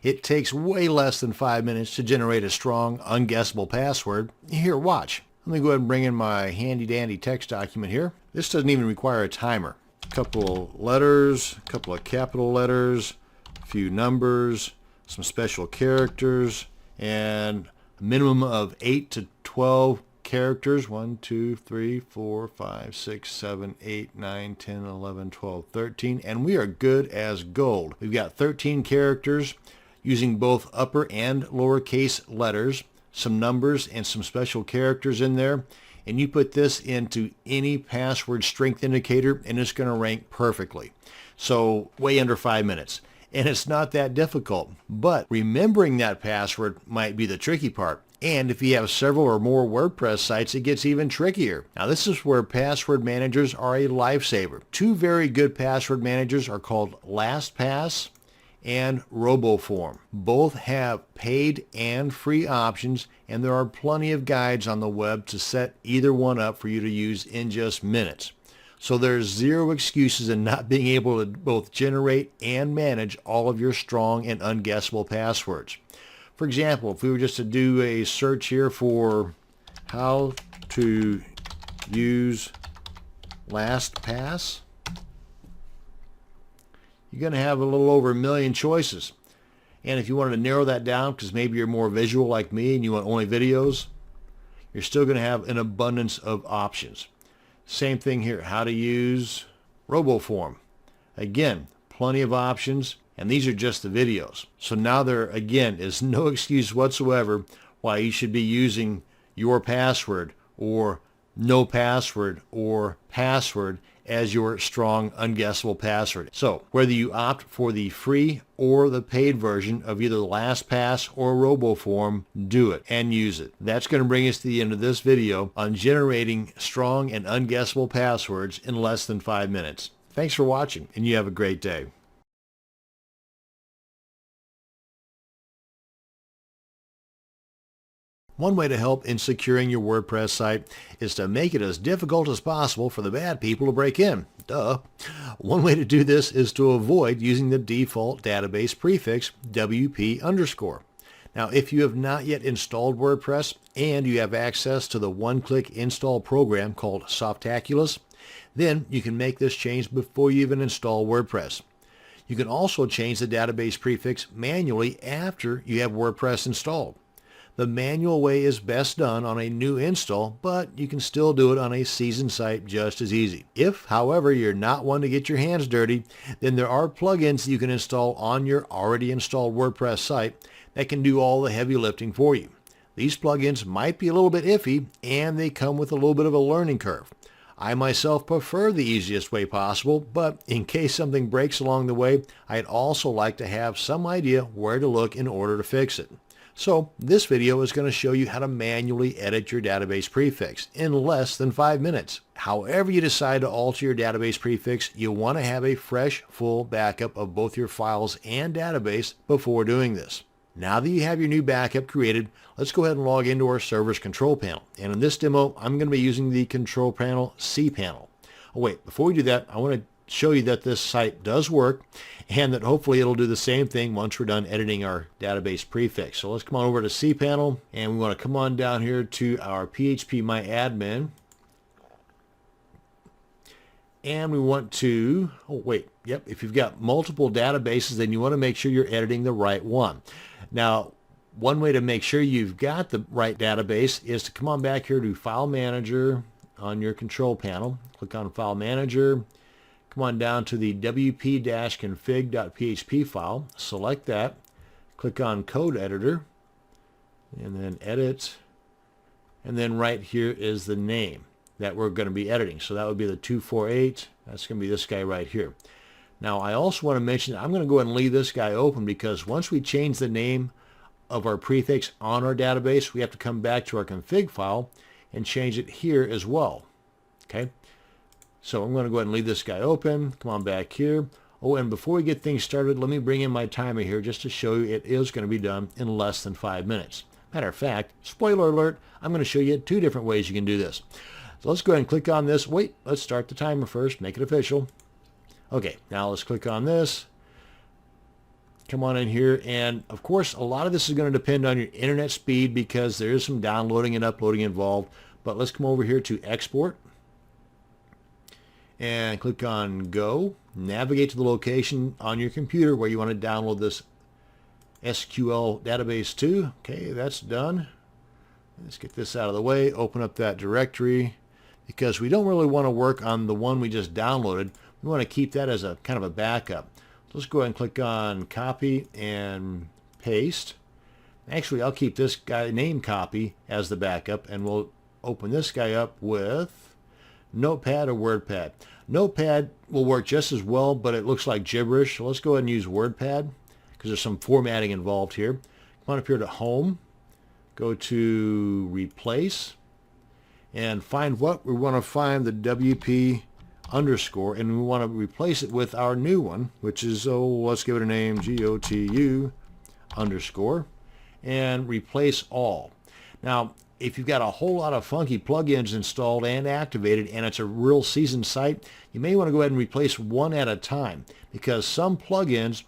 It takes way less than 5 minutes to generate a strong, unguessable password. Here, watch. Let me go ahead and bring in my handy-dandy text document here. This doesn't even require a timer. A couple of letters, a couple of capital letters, a few numbers, some special characters, and a minimum of 8 to 12 characters. 1, 2, 3, 4, 5, 6, 7, 8, 9, 10, 11, 12, 13, and we are good as gold. We've got 13 characters using both upper and lowercase letters, some numbers and some special characters in there, and you put this into any password strength indicator and it's going to rank perfectly. So way under 5 minutes. And it's not that difficult, but remembering that password might be the tricky part. And if you have several or more WordPress sites, it gets even trickier. Now, this is where password managers are a lifesaver. Two very good password managers are called LastPass and RoboForm. Both have paid and free options, and there are plenty of guides on the web to set either one up for you to use in just minutes. So there's zero excuses in not being able to both generate and manage all of your strong and unguessable passwords. For example, if we were just to do a search here for how to use LastPass, you're going to have a little over 1 million choices. And if you wanted to narrow that down, because maybe you're more visual like me and you want only videos, you're still going to have an abundance of options. Same thing here, how to use RoboForm. Again, plenty of options. And these are just the videos. So now there, again, is no excuse whatsoever why you should be using your password or no password or password as your strong, unguessable password. So whether you opt for the free or the paid version of either LastPass or RoboForm, do it and use it. That's going to bring us to the end of this video on generating strong and unguessable passwords in less than 5 minutes. Thanks for watching, and you have a great day. One way to help in securing your WordPress site is to make it as difficult as possible for the bad people to break in. Duh. One way to do this is to avoid using the default database prefix WP_. Now, if you have not yet installed WordPress and you have access to the one-click install program called Softaculous, then you can make this change before you even install WordPress. You can also change the database prefix manually after you have WordPress installed. The manual way is best done on a new install, but you can still do it on a seasoned site just as easy. If, however, you're not one to get your hands dirty, then there are plugins that you can install on your already installed WordPress site that can do all the heavy lifting for you. These plugins might be a little bit iffy, and they come with a little bit of a learning curve. I myself prefer the easiest way possible, but in case something breaks along the way, I'd also like to have some idea where to look in order to fix it. So this video is going to show you how to manually edit your database prefix in less than 5 minutes. However you decide to alter your database prefix, you'll want to have a fresh, full backup of both your files and database before doing this. Now that you have your new backup created, let's go ahead and log into our server's control panel. And in this demo, I'm going to be using the control panel cPanel. Oh wait, before we do that, I want to show you that this site does work and that hopefully it'll do the same thing once we're done editing our database prefix. So let's come on over to cPanel, and we want to come on down here to our phpMyAdmin. And we want to, if you've got multiple databases, then you want to make sure you're editing the right one. Now, one way to make sure you've got the right database is to come on back here to File Manager on your control panel. Click on File Manager. Come on down to the wp-config.php file. Select that. Click on Code Editor. And then Edit. And then right here is the name that we're going to be editing. So that would be the 248. That's going to be this guy right here. Now I also want to mention that I'm going to go ahead and leave this guy open because once we change the name of our prefix on our database, we have to come back to our config file and change it here as well. Okay, so I'm going to go ahead and leave this guy open. Come on back here. Oh, and before we get things started, let me bring in my timer here just to show you it is going to be done in less than 5 minutes. Matter of fact, spoiler alert, I'm going to show you 2 different ways you can do this. So let's go ahead and click on this. Wait, let's start the timer first, make it official. Okay, now let's click on this. Come on in here, and of course a lot of this is going to depend on your internet speed because there is some downloading and uploading involved. But let's come over here to Export and click on Go. Navigate to the location on your computer where you want to download this SQL database to. Okay, that's done. Let's get this out of the way. Open up that directory because we don't really want to work on the one we just downloaded. We want to keep that as a kind of a backup. So let's go ahead and click on Copy and Paste. Actually, I'll keep this guy name copy as the backup, and we'll open this guy up with Notepad or WordPad. Notepad will work just as well, but it looks like gibberish. So let's go ahead and use WordPad because there's some formatting involved here. Come on up here to Home. Go to Replace and find what we want to find, the WP underscore, and we want to replace it with our new one, which is, let's give it a name, GOTU underscore, and replace all. Now, if you've got a whole lot of funky plugins installed and activated and it's a real seasoned site, you may want to go ahead and replace one at a time because some plugins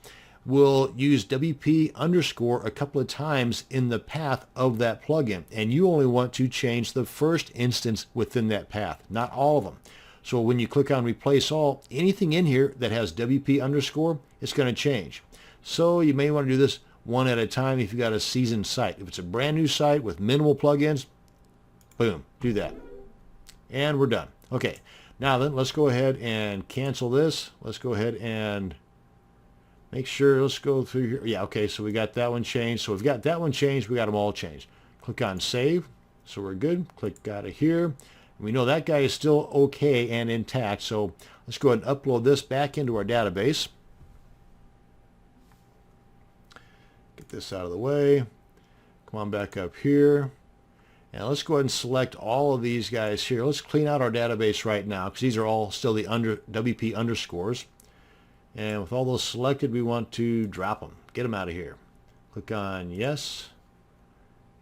will use WP underscore a couple of times in the path of that plugin, and you only want to change the first instance within that path, not all of them. So when you click on Replace All, anything in here that has WP underscore, it's going to change. So you may want to do this one at a time if you've got a seasoned site. If it's a brand new site with minimal plugins, boom, do that. And we're done. Okay, now then let's go ahead and cancel this. Let's go ahead and make sure, let's go through here. Yeah, okay, so we got that one changed. So we've got that one changed. We got them all changed. Click on Save. So we're good. Click out of here. We know that guy is still okay and intact, so let's go ahead and upload this back into our database. Get this out of the way. Come on back up here. And let's go ahead and select all of these guys here. Let's clean out our database right now because these are all still the WP underscores. And with all those selected, we want to drop them. Get them out of here. Click on Yes.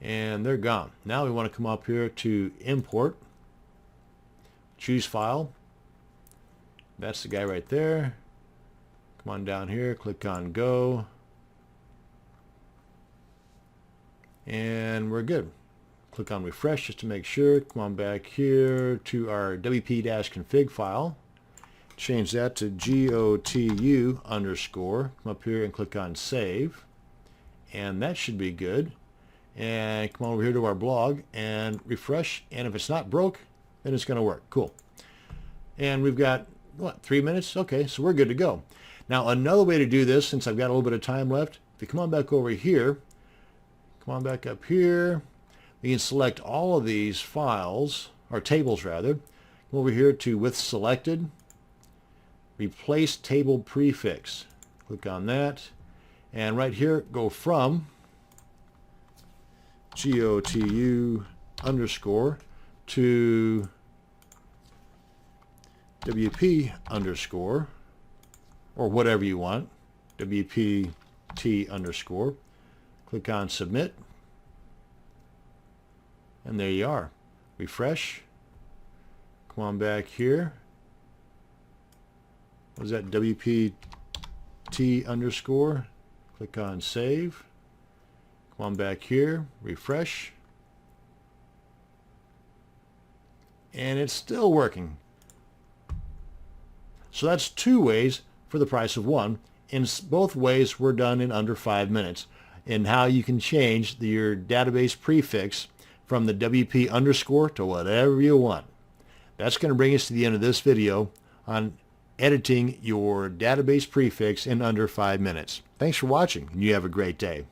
And they're gone. Now we want to come up here to Import. Choose File. That's the guy right there. Come on down here, click on Go. And we're good. Click on Refresh just to make sure. Come on back here to our WP-config file. Change that to GOTU underscore. Come up here and click on Save. And that should be good. And come over here to our blog and refresh. And if it's not broke, then it's going to work. Cool. And we've got, what, 3 minutes? Okay, so we're good to go. Now, another way to do this, since I've got a little bit of time left, if you come on back over here, come on back up here, we can select all of these files, or tables rather. Over here to with selected, replace table prefix. Click on that. And right here, go from GOTU underscore to WP underscore, or whatever you want, WPT underscore. Click on submit. And there you are. Refresh. Come on back here. What is that? WPT underscore. Click on save. Come on back here. Refresh. And it's still working. So that's 2 ways for the price of 1. In both ways were done in under 5 minutes. And how you can change your database prefix from the WP underscore to whatever you want. That's going to bring us to the end of this video on editing your database prefix in under 5 minutes. Thanks for watching, and you have a great day.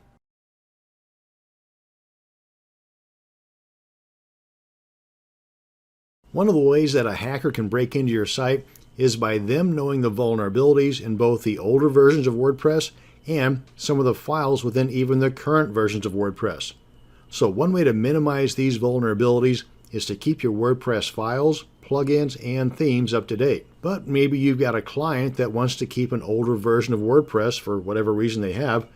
One of the ways that a hacker can break into your site is by them knowing the vulnerabilities in both the older versions of WordPress and some of the files within even the current versions of WordPress. So one way to minimize these vulnerabilities is to keep your WordPress files, plugins, and themes up to date. But maybe you've got a client that wants to keep an older version of WordPress for whatever reason they have.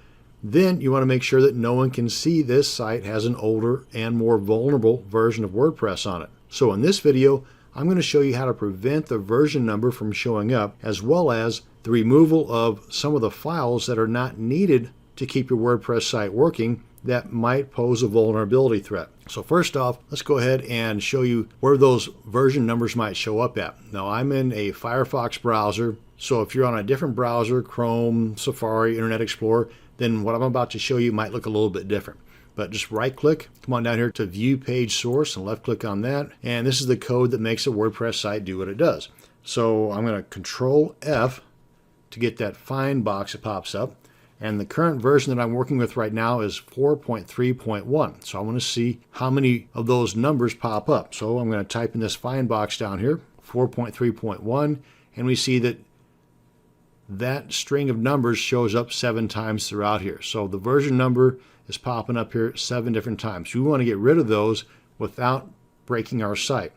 Then you want to make sure that no one can see this site has an older and more vulnerable version of WordPress on it. So in this video, I'm going to show you how to prevent the version number from showing up, as well as the removal of some of the files that are not needed to keep your WordPress site working that might pose a vulnerability threat. So first off, let's go ahead and show you where those version numbers might show up at. Now I'm in a Firefox browser, so if you're on a different browser, Chrome, Safari, Internet Explorer, then what I'm about to show you might look a little bit different. But just right click, come on down here to view page source and left click on that. And this is the code that makes a WordPress site do what it does. So I'm going to Control F to get that find box that pops up. And the current version that I'm working with right now is 4.3.1. So I want to see how many of those numbers pop up. So I'm going to type in this find box down here, 4.3.1, and we see that that string of numbers shows up 7 times throughout here. So the version number is popping up here 7 different times. We want to get rid of those without breaking our site.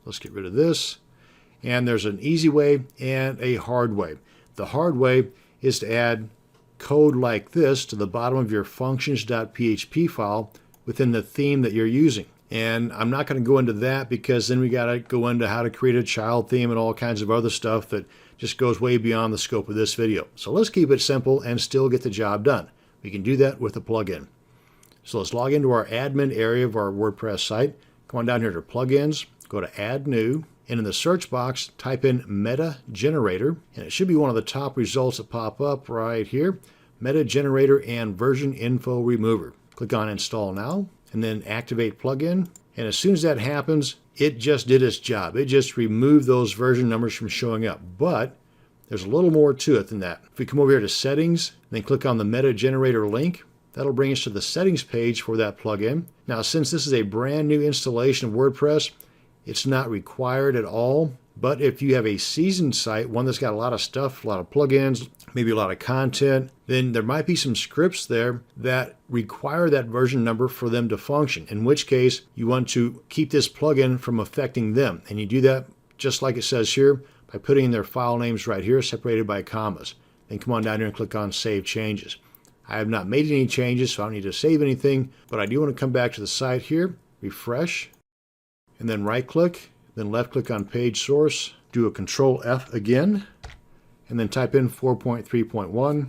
Let's get rid of this. And there's an easy way and a hard way. The hard way is to add code like this to the bottom of your functions.php file within the theme that you're using. And I'm not going to go into that because then we got to go into how to create a child theme and all kinds of other stuff that just goes way beyond the scope of this video. So let's keep it simple and still get the job done. We can do that with a plugin. So let's log into our admin area of our WordPress site. Come on down here to plugins, go to add new, and in the search box type in meta generator, and it should be one of the top results that pop up right here, meta generator and version info remover. Click on install now and then activate plugin, and as soon as that happens, it just did its job. It just removed those version numbers from showing up. But there's a little more to it than that. If we come over here to settings, then click on the meta generator link, that'll bring us to the settings page for that plugin. Now, since this is a brand new installation of WordPress, it's not required at all. But if you have a seasoned site, one that's got a lot of stuff, a lot of plugins, maybe a lot of content, then there might be some scripts there that require that version number for them to function, in which case you want to keep this plugin from affecting them. And you do that just like it says here by putting in their file names right here, separated by commas. Then come on down here and click on Save Changes. I have not made any changes, so I don't need to save anything, but I do want to come back to the site here, refresh, and then right-click, then left-click on page source, do a Control F again, and then type in 4.3.1,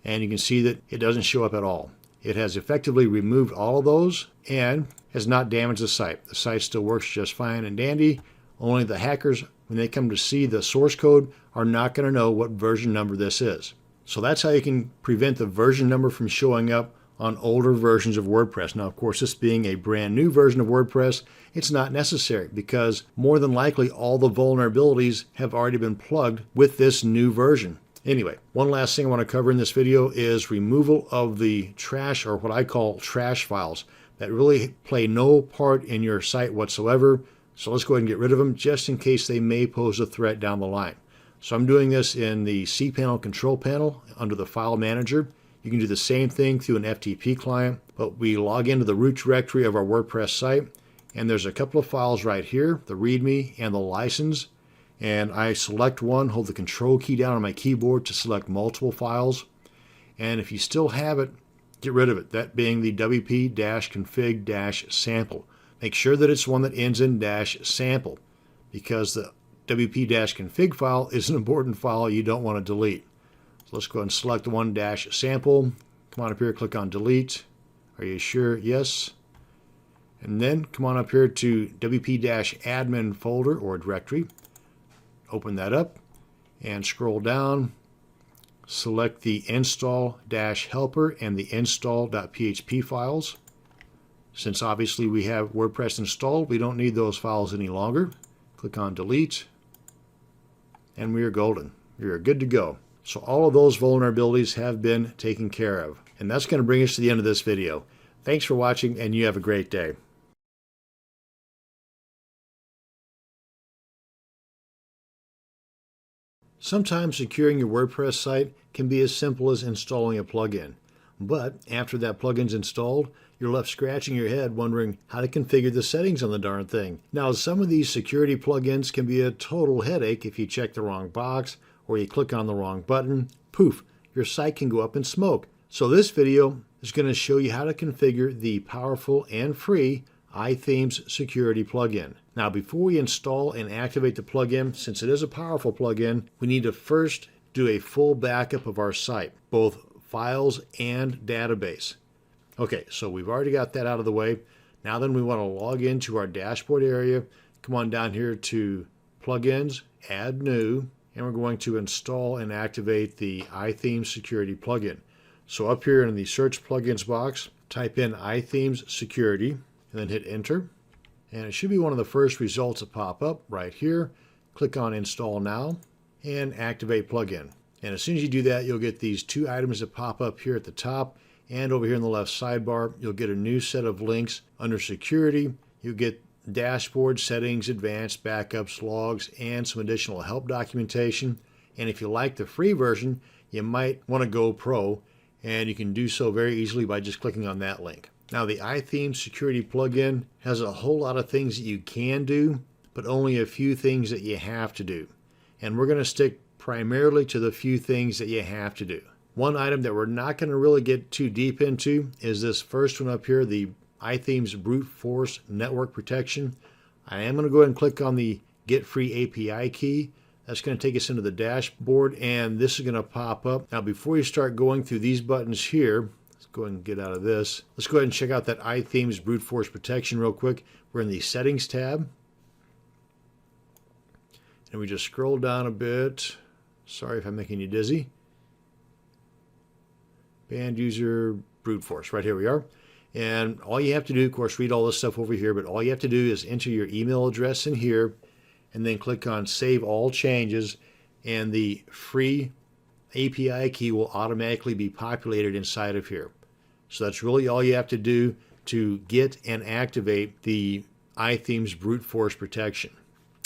and you can see that it doesn't show up at all. It has effectively removed all of those and has not damaged the site. The site still works just fine and dandy. Only the hackers, when they come to see the source code, are not going to know what version number this is. So that's how you can prevent the version number from showing up on older versions of WordPress. Now, of course, this being a brand new version of WordPress, it's not necessary because more than likely all the vulnerabilities have already been plugged with this new version. Anyway, one last thing I want to cover in this video is removal of the trash, or what I call trash files. that really play no part in your site whatsoever. So let's go ahead and get rid of them just in case they may pose a threat down the line. So I'm doing this in the cPanel control panel under the file manager. You can do the same thing through an FTP client, but we log into the root directory of our WordPress site, and there's a couple of files right here, the README and the license. And I select one, hold the control key down on my keyboard to select multiple files. And if you still have it, get rid of it, that being the wp-config-sample. Make sure that it's one that ends in -sample, because the wp-config file is an important file you don't want to delete. So let's go ahead and select the one -sample. Come on up here, click on delete. Are you sure? Yes. And then come on up here to wp-admin folder or directory. Open that up and scroll down. Select the install-helper and the install.php files. Since obviously we have WordPress installed, we don't need those files any longer. Click on delete, and we are golden. We are good to go. So all of those vulnerabilities have been taken care of. And that's going to bring us to the end of this video. Thanks for watching, and you have a great day. Sometimes securing your WordPress site can be as simple as installing a plugin. But after that plugin's installed, you're left scratching your head wondering how to configure the settings on the darn thing. Now, some of these security plugins can be a total headache if you check the wrong box or you click on the wrong button. Poof, your site can go up in smoke. So this video is going to show you how to configure the powerful and free iThemes security plugin. Now, before we install and activate the plugin, since it is a powerful plugin, we need to first do a full backup of our site, both files and database. Okay, so we've already got that out of the way. Now then, we want to log into our dashboard area. Come on down here to Plugins, Add New, and we're going to install and activate the iThemes security plugin. So up here in the Search Plugins box, type in iThemes Security, and then hit Enter. And it should be one of the first results that pop up right here. Click on Install Now and Activate Plugin. And as soon as you do that, you'll get these two items that pop up here at the top, and over here in the left sidebar, you'll get a new set of links. Under Security, you'll get Dashboard, Settings, Advanced, Backups, Logs, and some additional help documentation. And if you like the free version, you might want to go Pro, and you can do so very easily by just clicking on that link. Now, the iThemes security plugin has a whole lot of things that you can do, but only a few things that you have to do. And we're going to stick primarily to the few things that you have to do. One item that we're not going to really get too deep into is this first one up here, the iThemes Brute Force Network Protection. I am going to go ahead and click on the Get Free API key. That's going to take us into the dashboard, and this is going to pop up. Now, before you start going through these buttons here, let's go ahead and get out of this. Let's go ahead and check out that iThemes Brute Force Protection real quick. We're in the Settings tab. And we just scroll down a bit. Sorry if I'm making you dizzy. Banned user brute force. Right here we are. And all you have to do, of course, read all this stuff over here, but all you have to do is enter your email address in here and then click on Save All Changes, and the free API key will automatically be populated inside of here. So that's really all you have to do to get and activate the iThemes Brute Force Protection.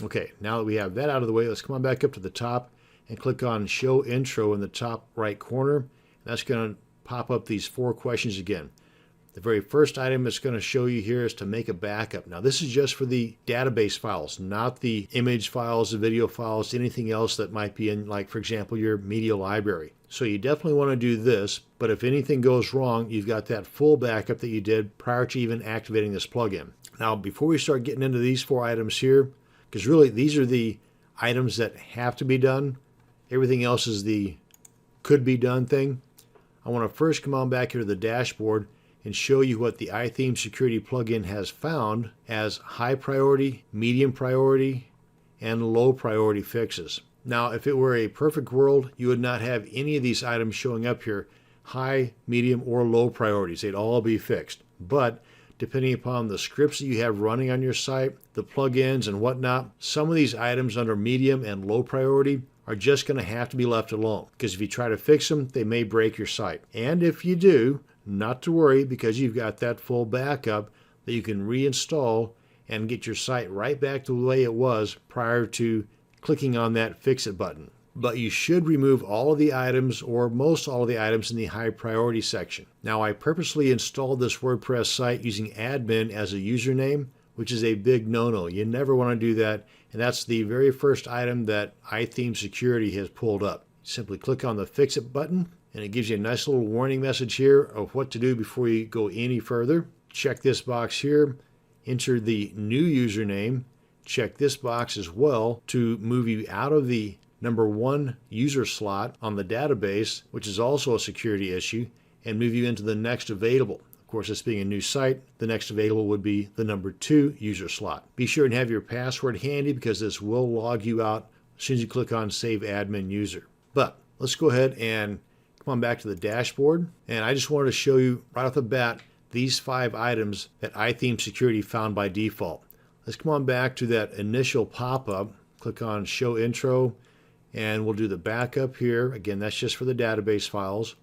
Okay, now that we have that out of the way, let's come on back up to the top and click on Show Intro in the top right corner. That's going to pop up these 4 questions again. The very first item it's going to show you here is to make a backup. Now, this is just for the database files, not the image files, the video files, anything else that might be in, like, for example, your media library. So you definitely want to do this, but if anything goes wrong, you've got that full backup that you did prior to even activating this plugin. Now, before we start getting into these 4 items here, because really these are the items that have to be done, everything else is the could be done thing. I want to first come on back here to the dashboard and show you what the iThemes security plugin has found as high priority, medium priority, and low priority fixes. Now, if it were a perfect world, you would not have any of these items showing up here, high, medium, or low priorities. They'd all be fixed. But depending upon the scripts that you have running on your site, the plugins and whatnot, some of these items under medium and low priority are just going to have to be left alone, because if you try to fix them, they may break your site. And if you do, not to worry, because you've got that full backup that you can reinstall and get your site right back to the way it was prior to clicking on that Fix It button. But you should remove all of the items, or most all of the items, in the high priority section. Now, I purposely installed this WordPress site using admin as a username, which is a big no-no. You never want to do that, and that's the very first item that iTheme Security has pulled up. Simply click on the Fix It button, and it gives you a nice little warning message here of what to do before you go any further. Check this box here, enter the new username, check this box as well to move you out of the #1 user slot on the database, which is also a security issue, and move you into the next available. Of course, this being a new site, the next available would be the #2 user slot. Be sure and have your password handy, because this will log you out as soon as you click on Save Admin User. But let's go ahead and come on back to the dashboard. And I just wanted to show you right off the bat these 5 items that iTheme Security found by default. Let's come on back to that initial pop-up, click on Show Intro, and we'll do the backup here. Again, that's just for the database files.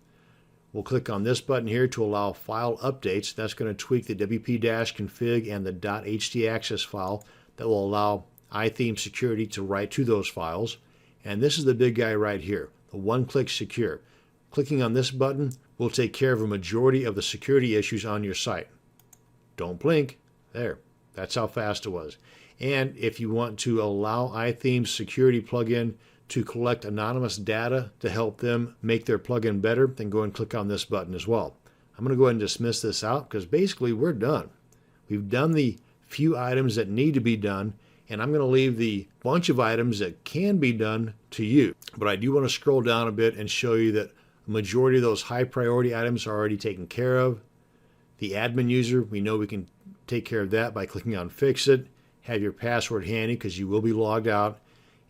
We'll click on this button here to allow file updates. That's going to tweak the wp-config and the .htaccess file that will allow iTheme Security to write to those files. And this is the big guy right here, the one-click secure. Clicking on this button will take care of a majority of the security issues on your site. Don't blink. There. That's how fast it was. And if you want to allow iTheme's security plugin to collect anonymous data to help them make their plugin better, then go and click on this button as well. I'm going to go ahead and dismiss this out, because basically we're done. We've done the few items that need to be done, and I'm going to leave the bunch of items that can be done to you. But I do want to scroll down a bit and show you that a majority of those high priority items are already taken care of. The admin user, we know we can take care of that by clicking on Fix It. Have your password handy, because you will be logged out.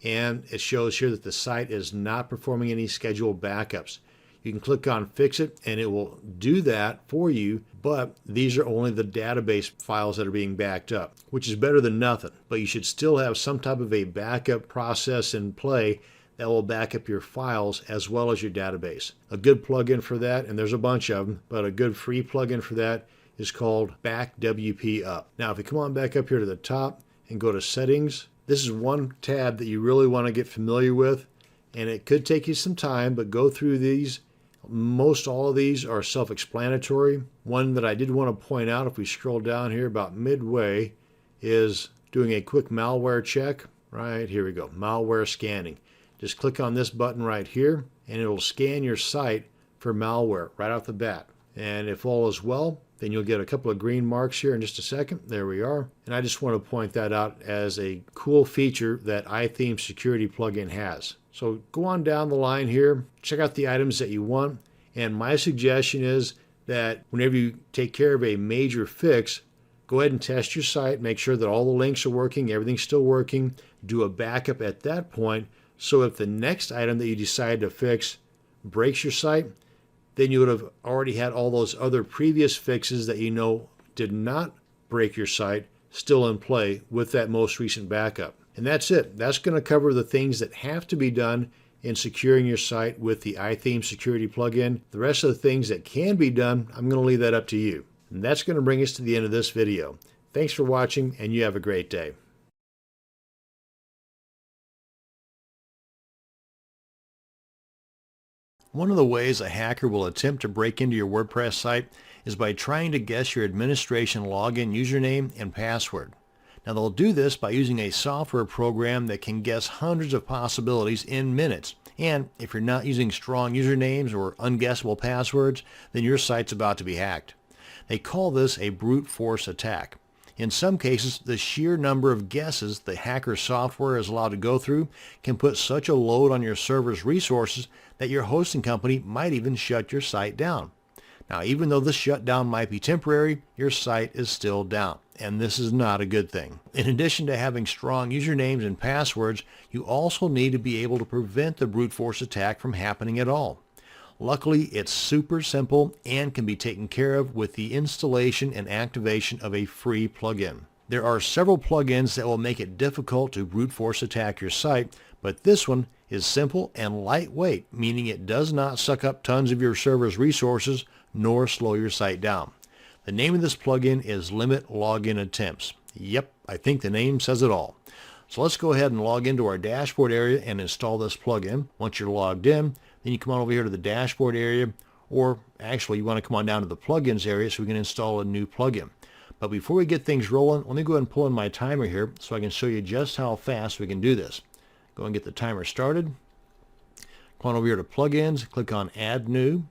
And it shows here that the site is not performing any scheduled backups. You can click on Fix It and it will do that for you, but these are only the database files that are being backed up, which is better than nothing. But you should still have some type of a backup process in play that will back up your files as well as your database. A good plugin for that, and there's a bunch of them, but a good free plugin for that is called Back WP Up. Now, if you come on back up here to the top and go to Settings, this is one tab that you really want to get familiar with, and it could take you some time, but go through these. Most all of these are self-explanatory. One that I did want to point out, if we scroll down here about midway, is doing a quick malware check. Right, here we go, malware scanning. Just click on this button right here, and it'll scan your site for malware right off the bat. And if all is well, then you'll get a couple of green marks here in just a second. There we are. And I just want to point that out as a cool feature that iTheme Security plugin has. So go on down the line here, check out the items that you want. And my suggestion is that whenever you take care of a major fix, go ahead and test your site, make sure that all the links are working, everything's still working. Do a backup at that point, so if the next item that you decide to fix breaks your site, then you would have already had all those other previous fixes that you know did not break your site still in play with that most recent backup. And that's it. That's going to cover the things that have to be done in securing your site with the iTheme Security plugin. The rest of the things that can be done, I'm going to leave that up to you. And that's going to bring us to the end of this video. Thanks for watching, and you have a great day. One of the ways a hacker will attempt to break into your WordPress site is by trying to guess your administration login username and password. Now, they'll do this by using a software program that can guess hundreds of possibilities in minutes. And if you're not using strong usernames or unguessable passwords, then your site's about to be hacked. They call this a brute force attack. In some cases, the sheer number of guesses the hacker software is allowed to go through can put such a load on your server's resources that your hosting company might even shut your site down. Now, even though this shutdown might be temporary, your site is still down, and this is not a good thing. In addition to having strong usernames and passwords, you also need to be able to prevent the brute force attack from happening at all. Luckily, it's super simple and can be taken care of with the installation and activation of a free plugin. There are several plugins that will make it difficult to brute force attack your site, but this one is simple and lightweight, meaning it does not suck up tons of your server's resources, nor slow your site down. The name of this plugin is Limit Login Attempts. Yep, I think the name says it all. So let's go ahead and log into our dashboard area and install this plugin. Once you're logged in, then you come on over here to the dashboard area, or actually you want to come on down to the plugins area so we can install a new plugin. But before we get things rolling, let me go ahead and pull in my timer here so I can show you just how fast we can do this. Go and get the timer started. Come on over here to plugins, click on add new, and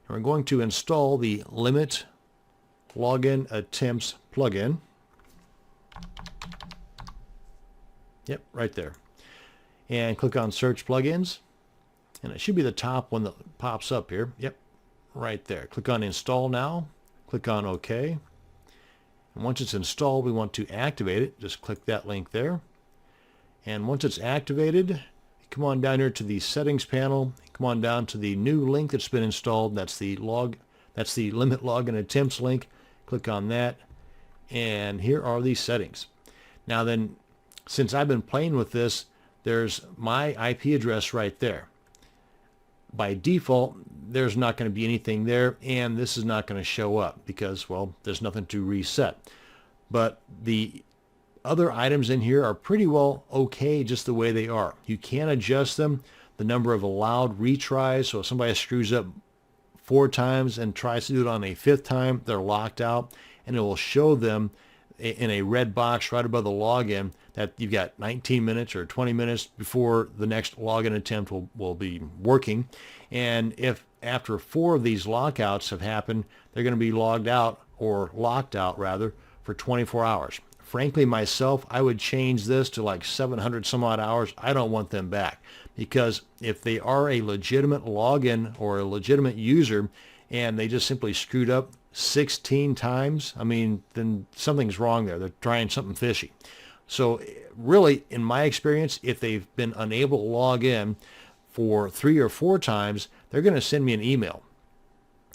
we're going to install the Limit Login Attempts plugin. Yep, right there. And click on search plugins, and it should be the top one that pops up here. Yep, right there. Click on install now, click on OK. And once it's installed, we want to activate it. Just click that link there. And once it's activated, come on down here to the settings panel. Come on down to the new link that's been installed. That's the Limit Login Attempts link. Click on that. And here are the settings. Now then, since I've been playing with this, there's my IP address right there. By default, there's not going to be anything there, and this is not going to show up because, well, there's nothing to reset. But the other items in here are pretty well okay just the way they are. You can adjust them, the number of allowed retries, so if somebody screws up 4 times and tries to do it on a 5th time, they're locked out, and it will show them in a red box right above the login that you've got 19 minutes or 20 minutes before the next login attempt will be working. And if after 4 of these lockouts have happened, they're going to be logged out, or locked out rather, for 24 hours. Frankly, myself, I would change this to like 700 some odd hours. I don't want them back, because if they are a legitimate login or a legitimate user and they just simply screwed up 16 times, I mean, then something's wrong there. They're trying something fishy. So really, in my experience, if they've been unable to log in for 3 or 4 times, they're going to send me an email.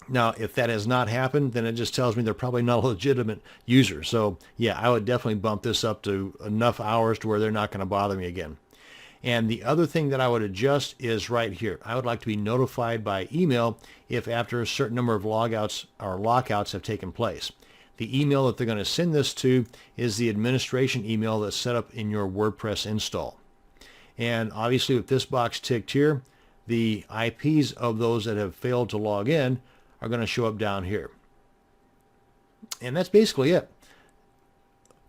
Now, if that has not happened, then it just tells me they're probably not a legitimate user. So yeah, I would definitely bump this up to enough hours to where they're not going to bother me again. And the other thing that I would adjust is right here. I would like to be notified by email if after a certain number of logouts or lockouts have taken place. The email that they're going to send this to is the administration email that's set up in your WordPress install. And obviously with this box ticked here, the IPs of those that have failed to log in are going to show up down here. And that's basically it.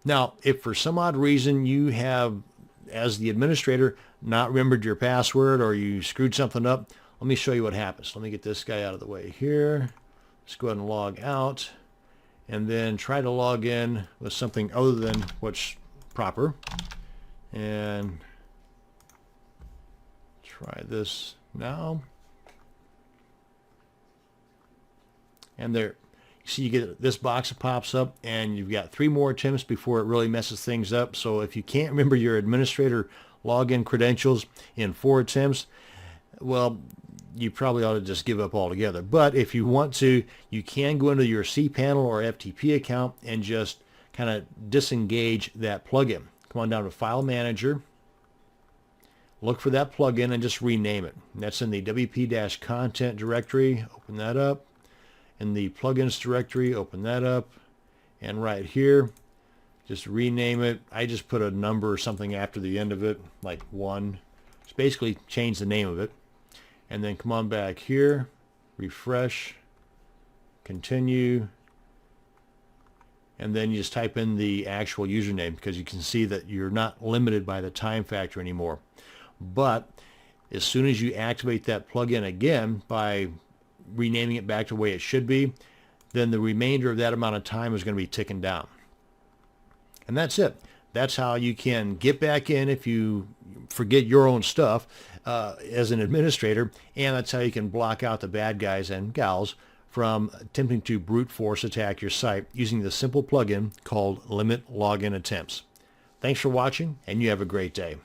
Now, if for some odd reason you have, as the administrator, not remembered your password or you screwed something up, let me show you what happens. Let me get this guy out of the way here. Let's go ahead and log out, and then try to log in with something other than what's proper. And try this now. And there, you see, you get this box that pops up, and you've got 3 more attempts before it really messes things up. So if you can't remember your administrator login credentials in 4 attempts, well, you probably ought to just give up altogether. But if you want to, you can go into your cPanel or FTP account and just kind of disengage that plugin. Come on down to File Manager, look for that plugin, and just rename it. And that's in the WP-content directory. Open that up. In the plugins directory, open that up. And right here, just rename it. I just put a number or something after the end of it, like 1. Just basically change the name of it. And then come on back here, refresh, continue, and then you just type in the actual username, because you can see that you're not limited by the time factor anymore. But as soon as you activate that plugin again by renaming it back to the way it should be, then the remainder of that amount of time is going to be ticking down. And that's it. That's how you can get back in if you forget your own stuff as an administrator, and that's how you can block out the bad guys and gals from attempting to brute force attack your site using the simple plugin called Limit Login Attempts. Thanks for watching, and you have a great day.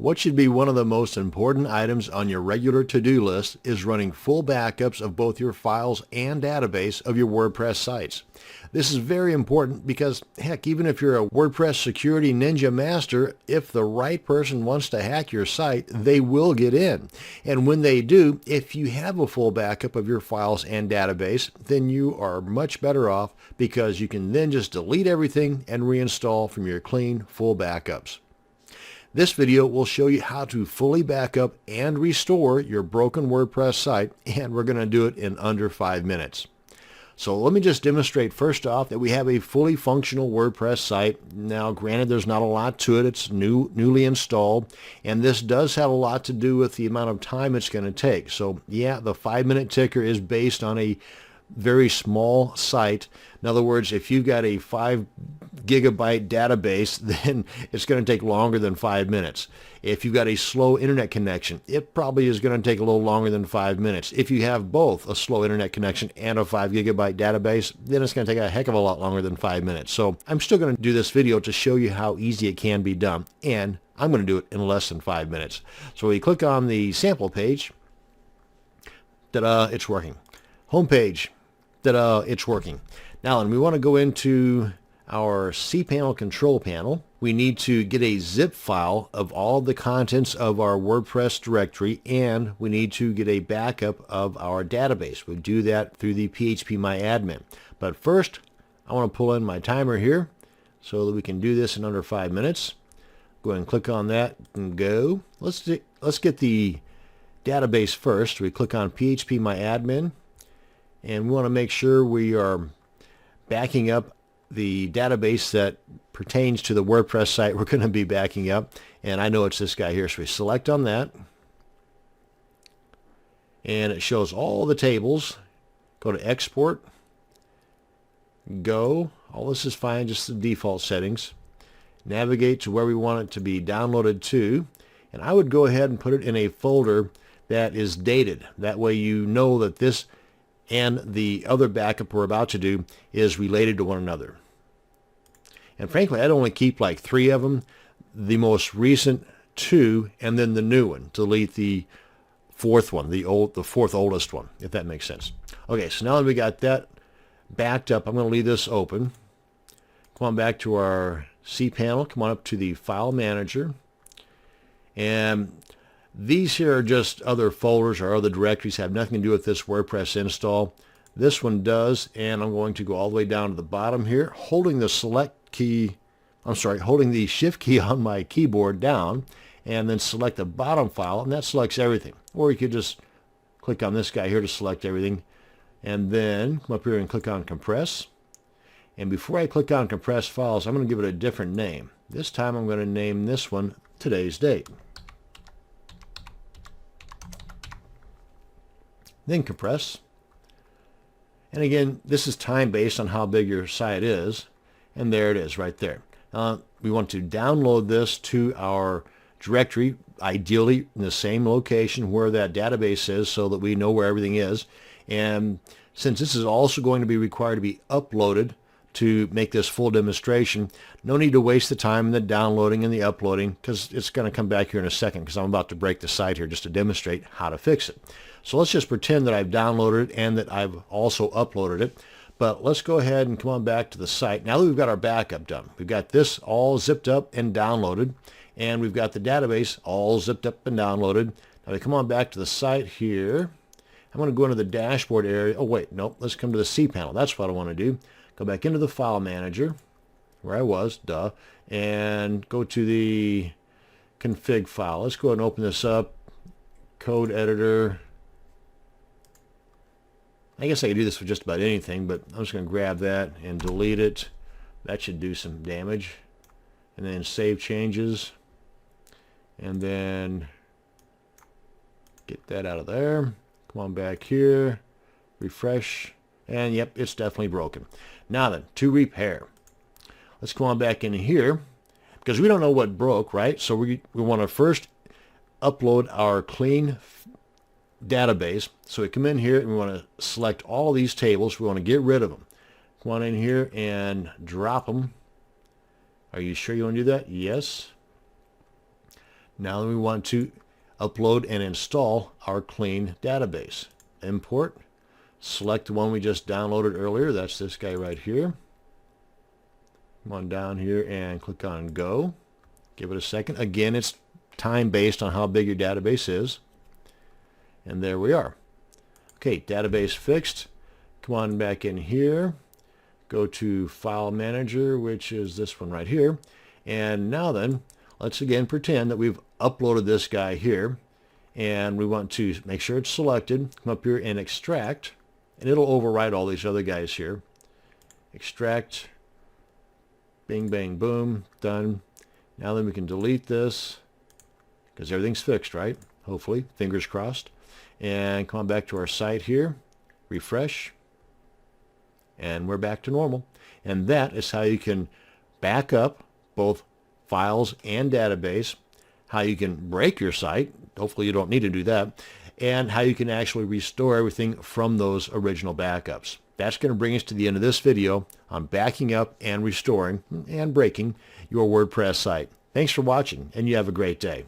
What should be one of the most important items on your regular to-do list is running full backups of both your files and database of your WordPress sites. This is very important because, heck, even if you're a WordPress security ninja master, if the right person wants to hack your site, they will get in. And when they do, if you have a full backup of your files and database, then you are much better off because you can then just delete everything and reinstall from your clean, full backups. This video will show you how to fully back up and restore your broken WordPress site, and we're going to do it in under 5 minutes. So let me just demonstrate first off that we have a fully functional WordPress site. Now, granted, there's not a lot to it. It's newly installed, and this does have a lot to do with the amount of time it's going to take. So yeah, the 5-minute ticker is based on a very small site. In other words, if you've got a 5 gigabyte database, then it's going to take longer than 5 minutes. If you've got a slow internet connection, it probably is going to take a little longer than 5 minutes. If you have both a slow internet connection and a 5 gigabyte database, then it's going to take a heck of a lot longer than 5 minutes. So I'm still going to do this video to show you how easy it can be done, and I'm going to do it in less than 5 minutes. So we click on the sample page. Ta-da, it's working. Homepage. Ta-da, it's working. Now, and we want to go into our cPanel control panel. We need to get a zip file of all the contents of our WordPress directory, and we need to get a backup of our database. We do that through the phpMyAdmin. But first, I want to pull in my timer here so that we can do this in under 5 minutes. Go ahead and click on that and go. Let's get the database first. We click on phpMyAdmin, and we want to make sure we are backing up the database that pertains to the WordPress site we're going to be backing up. And I know it's this guy here, so we select on that. And it shows all the tables. Go to Export. Go. All this is fine, just the default settings. Navigate to where we want it to be downloaded to. And I would go ahead and put it in a folder that is dated. That way you know that this and the other backup we're about to do is related to one another. And frankly, I'd only keep like 3 of them, the most recent 2, and then the new one. Delete the 4th one, the 4th oldest one, if that makes sense. Okay, so now that we got that backed up, I'm going to leave this open. Come on back to our cPanel. Come on up to the File Manager. And these here are just other folders or other directories, have nothing to do with this WordPress install. This one does, and I'm going to go all the way down to the bottom here, holding the holding the Shift key on my keyboard down, and then select the bottom file, and that selects everything. Or you could just click on this guy here to select everything, and then come up here and click on Compress. And before I click on Compress Files, I'm going to give it a different name. This time I'm going to name this one Today's Date. Then compress. And again, this is time based on how big your site is. And there it is right there. We want to download this to our directory, ideally in the same location where that database is so that we know where everything is. And since this is also going to be required to be uploaded to make this full demonstration, no need to waste the time in the downloading and the uploading, because it's going to come back here in a second, because I'm about to break the site here just to demonstrate how to fix it. So let's just pretend that I've downloaded it and that I've also uploaded it. But let's go ahead and come on back to the site. Now that we've got our backup done, we've got this all zipped up and downloaded, and we've got the database all zipped up and downloaded. Now we come on back to the site here. I'm going to go into the dashboard area. Oh wait, nope, let's come to the cPanel. That's what I want to do. Go back into the File Manager, where I was, and go to the config file. Let's go ahead and open this up. Code editor. I guess I could do this with just about anything, but I'm just going to grab that and delete it. That should do some damage. And then save changes. And then get that out of there. Come on back here. Refresh. And yep, it's definitely broken. Now then, to repair. Let's come on back in here, because we don't know what broke, right? So we want to first upload our clean database. So we come in here and we want to select all these tables. We want to get rid of them. Come on in here and drop them. Are you sure you want to do that? Yes. Now we want to upload and install our clean database. Import, select the one we just downloaded earlier. That's this guy right here. Come on down here and click on Go. Give it a second. Again, it's time based on how big your database is. And there we are. Okay, database fixed. Come on back in here. Go to File Manager, which is this one right here. And now then, let's again pretend that we've uploaded this guy here. And we want to make sure it's selected. Come up here and extract. And it'll overwrite all these other guys here. Extract. Bing, bang, boom. Done. Now then we can delete this because everything's fixed, right? Hopefully. Fingers crossed. And come on back to our site here. Refresh. And we're back to normal. And that is how you can back up both files and database, how you can break your site. Hopefully you don't need to do that. And how you can actually restore everything from those original backups. That's going to bring us to the end of this video on backing up and restoring and breaking your WordPress site. Thanks for watching, and you have a great day.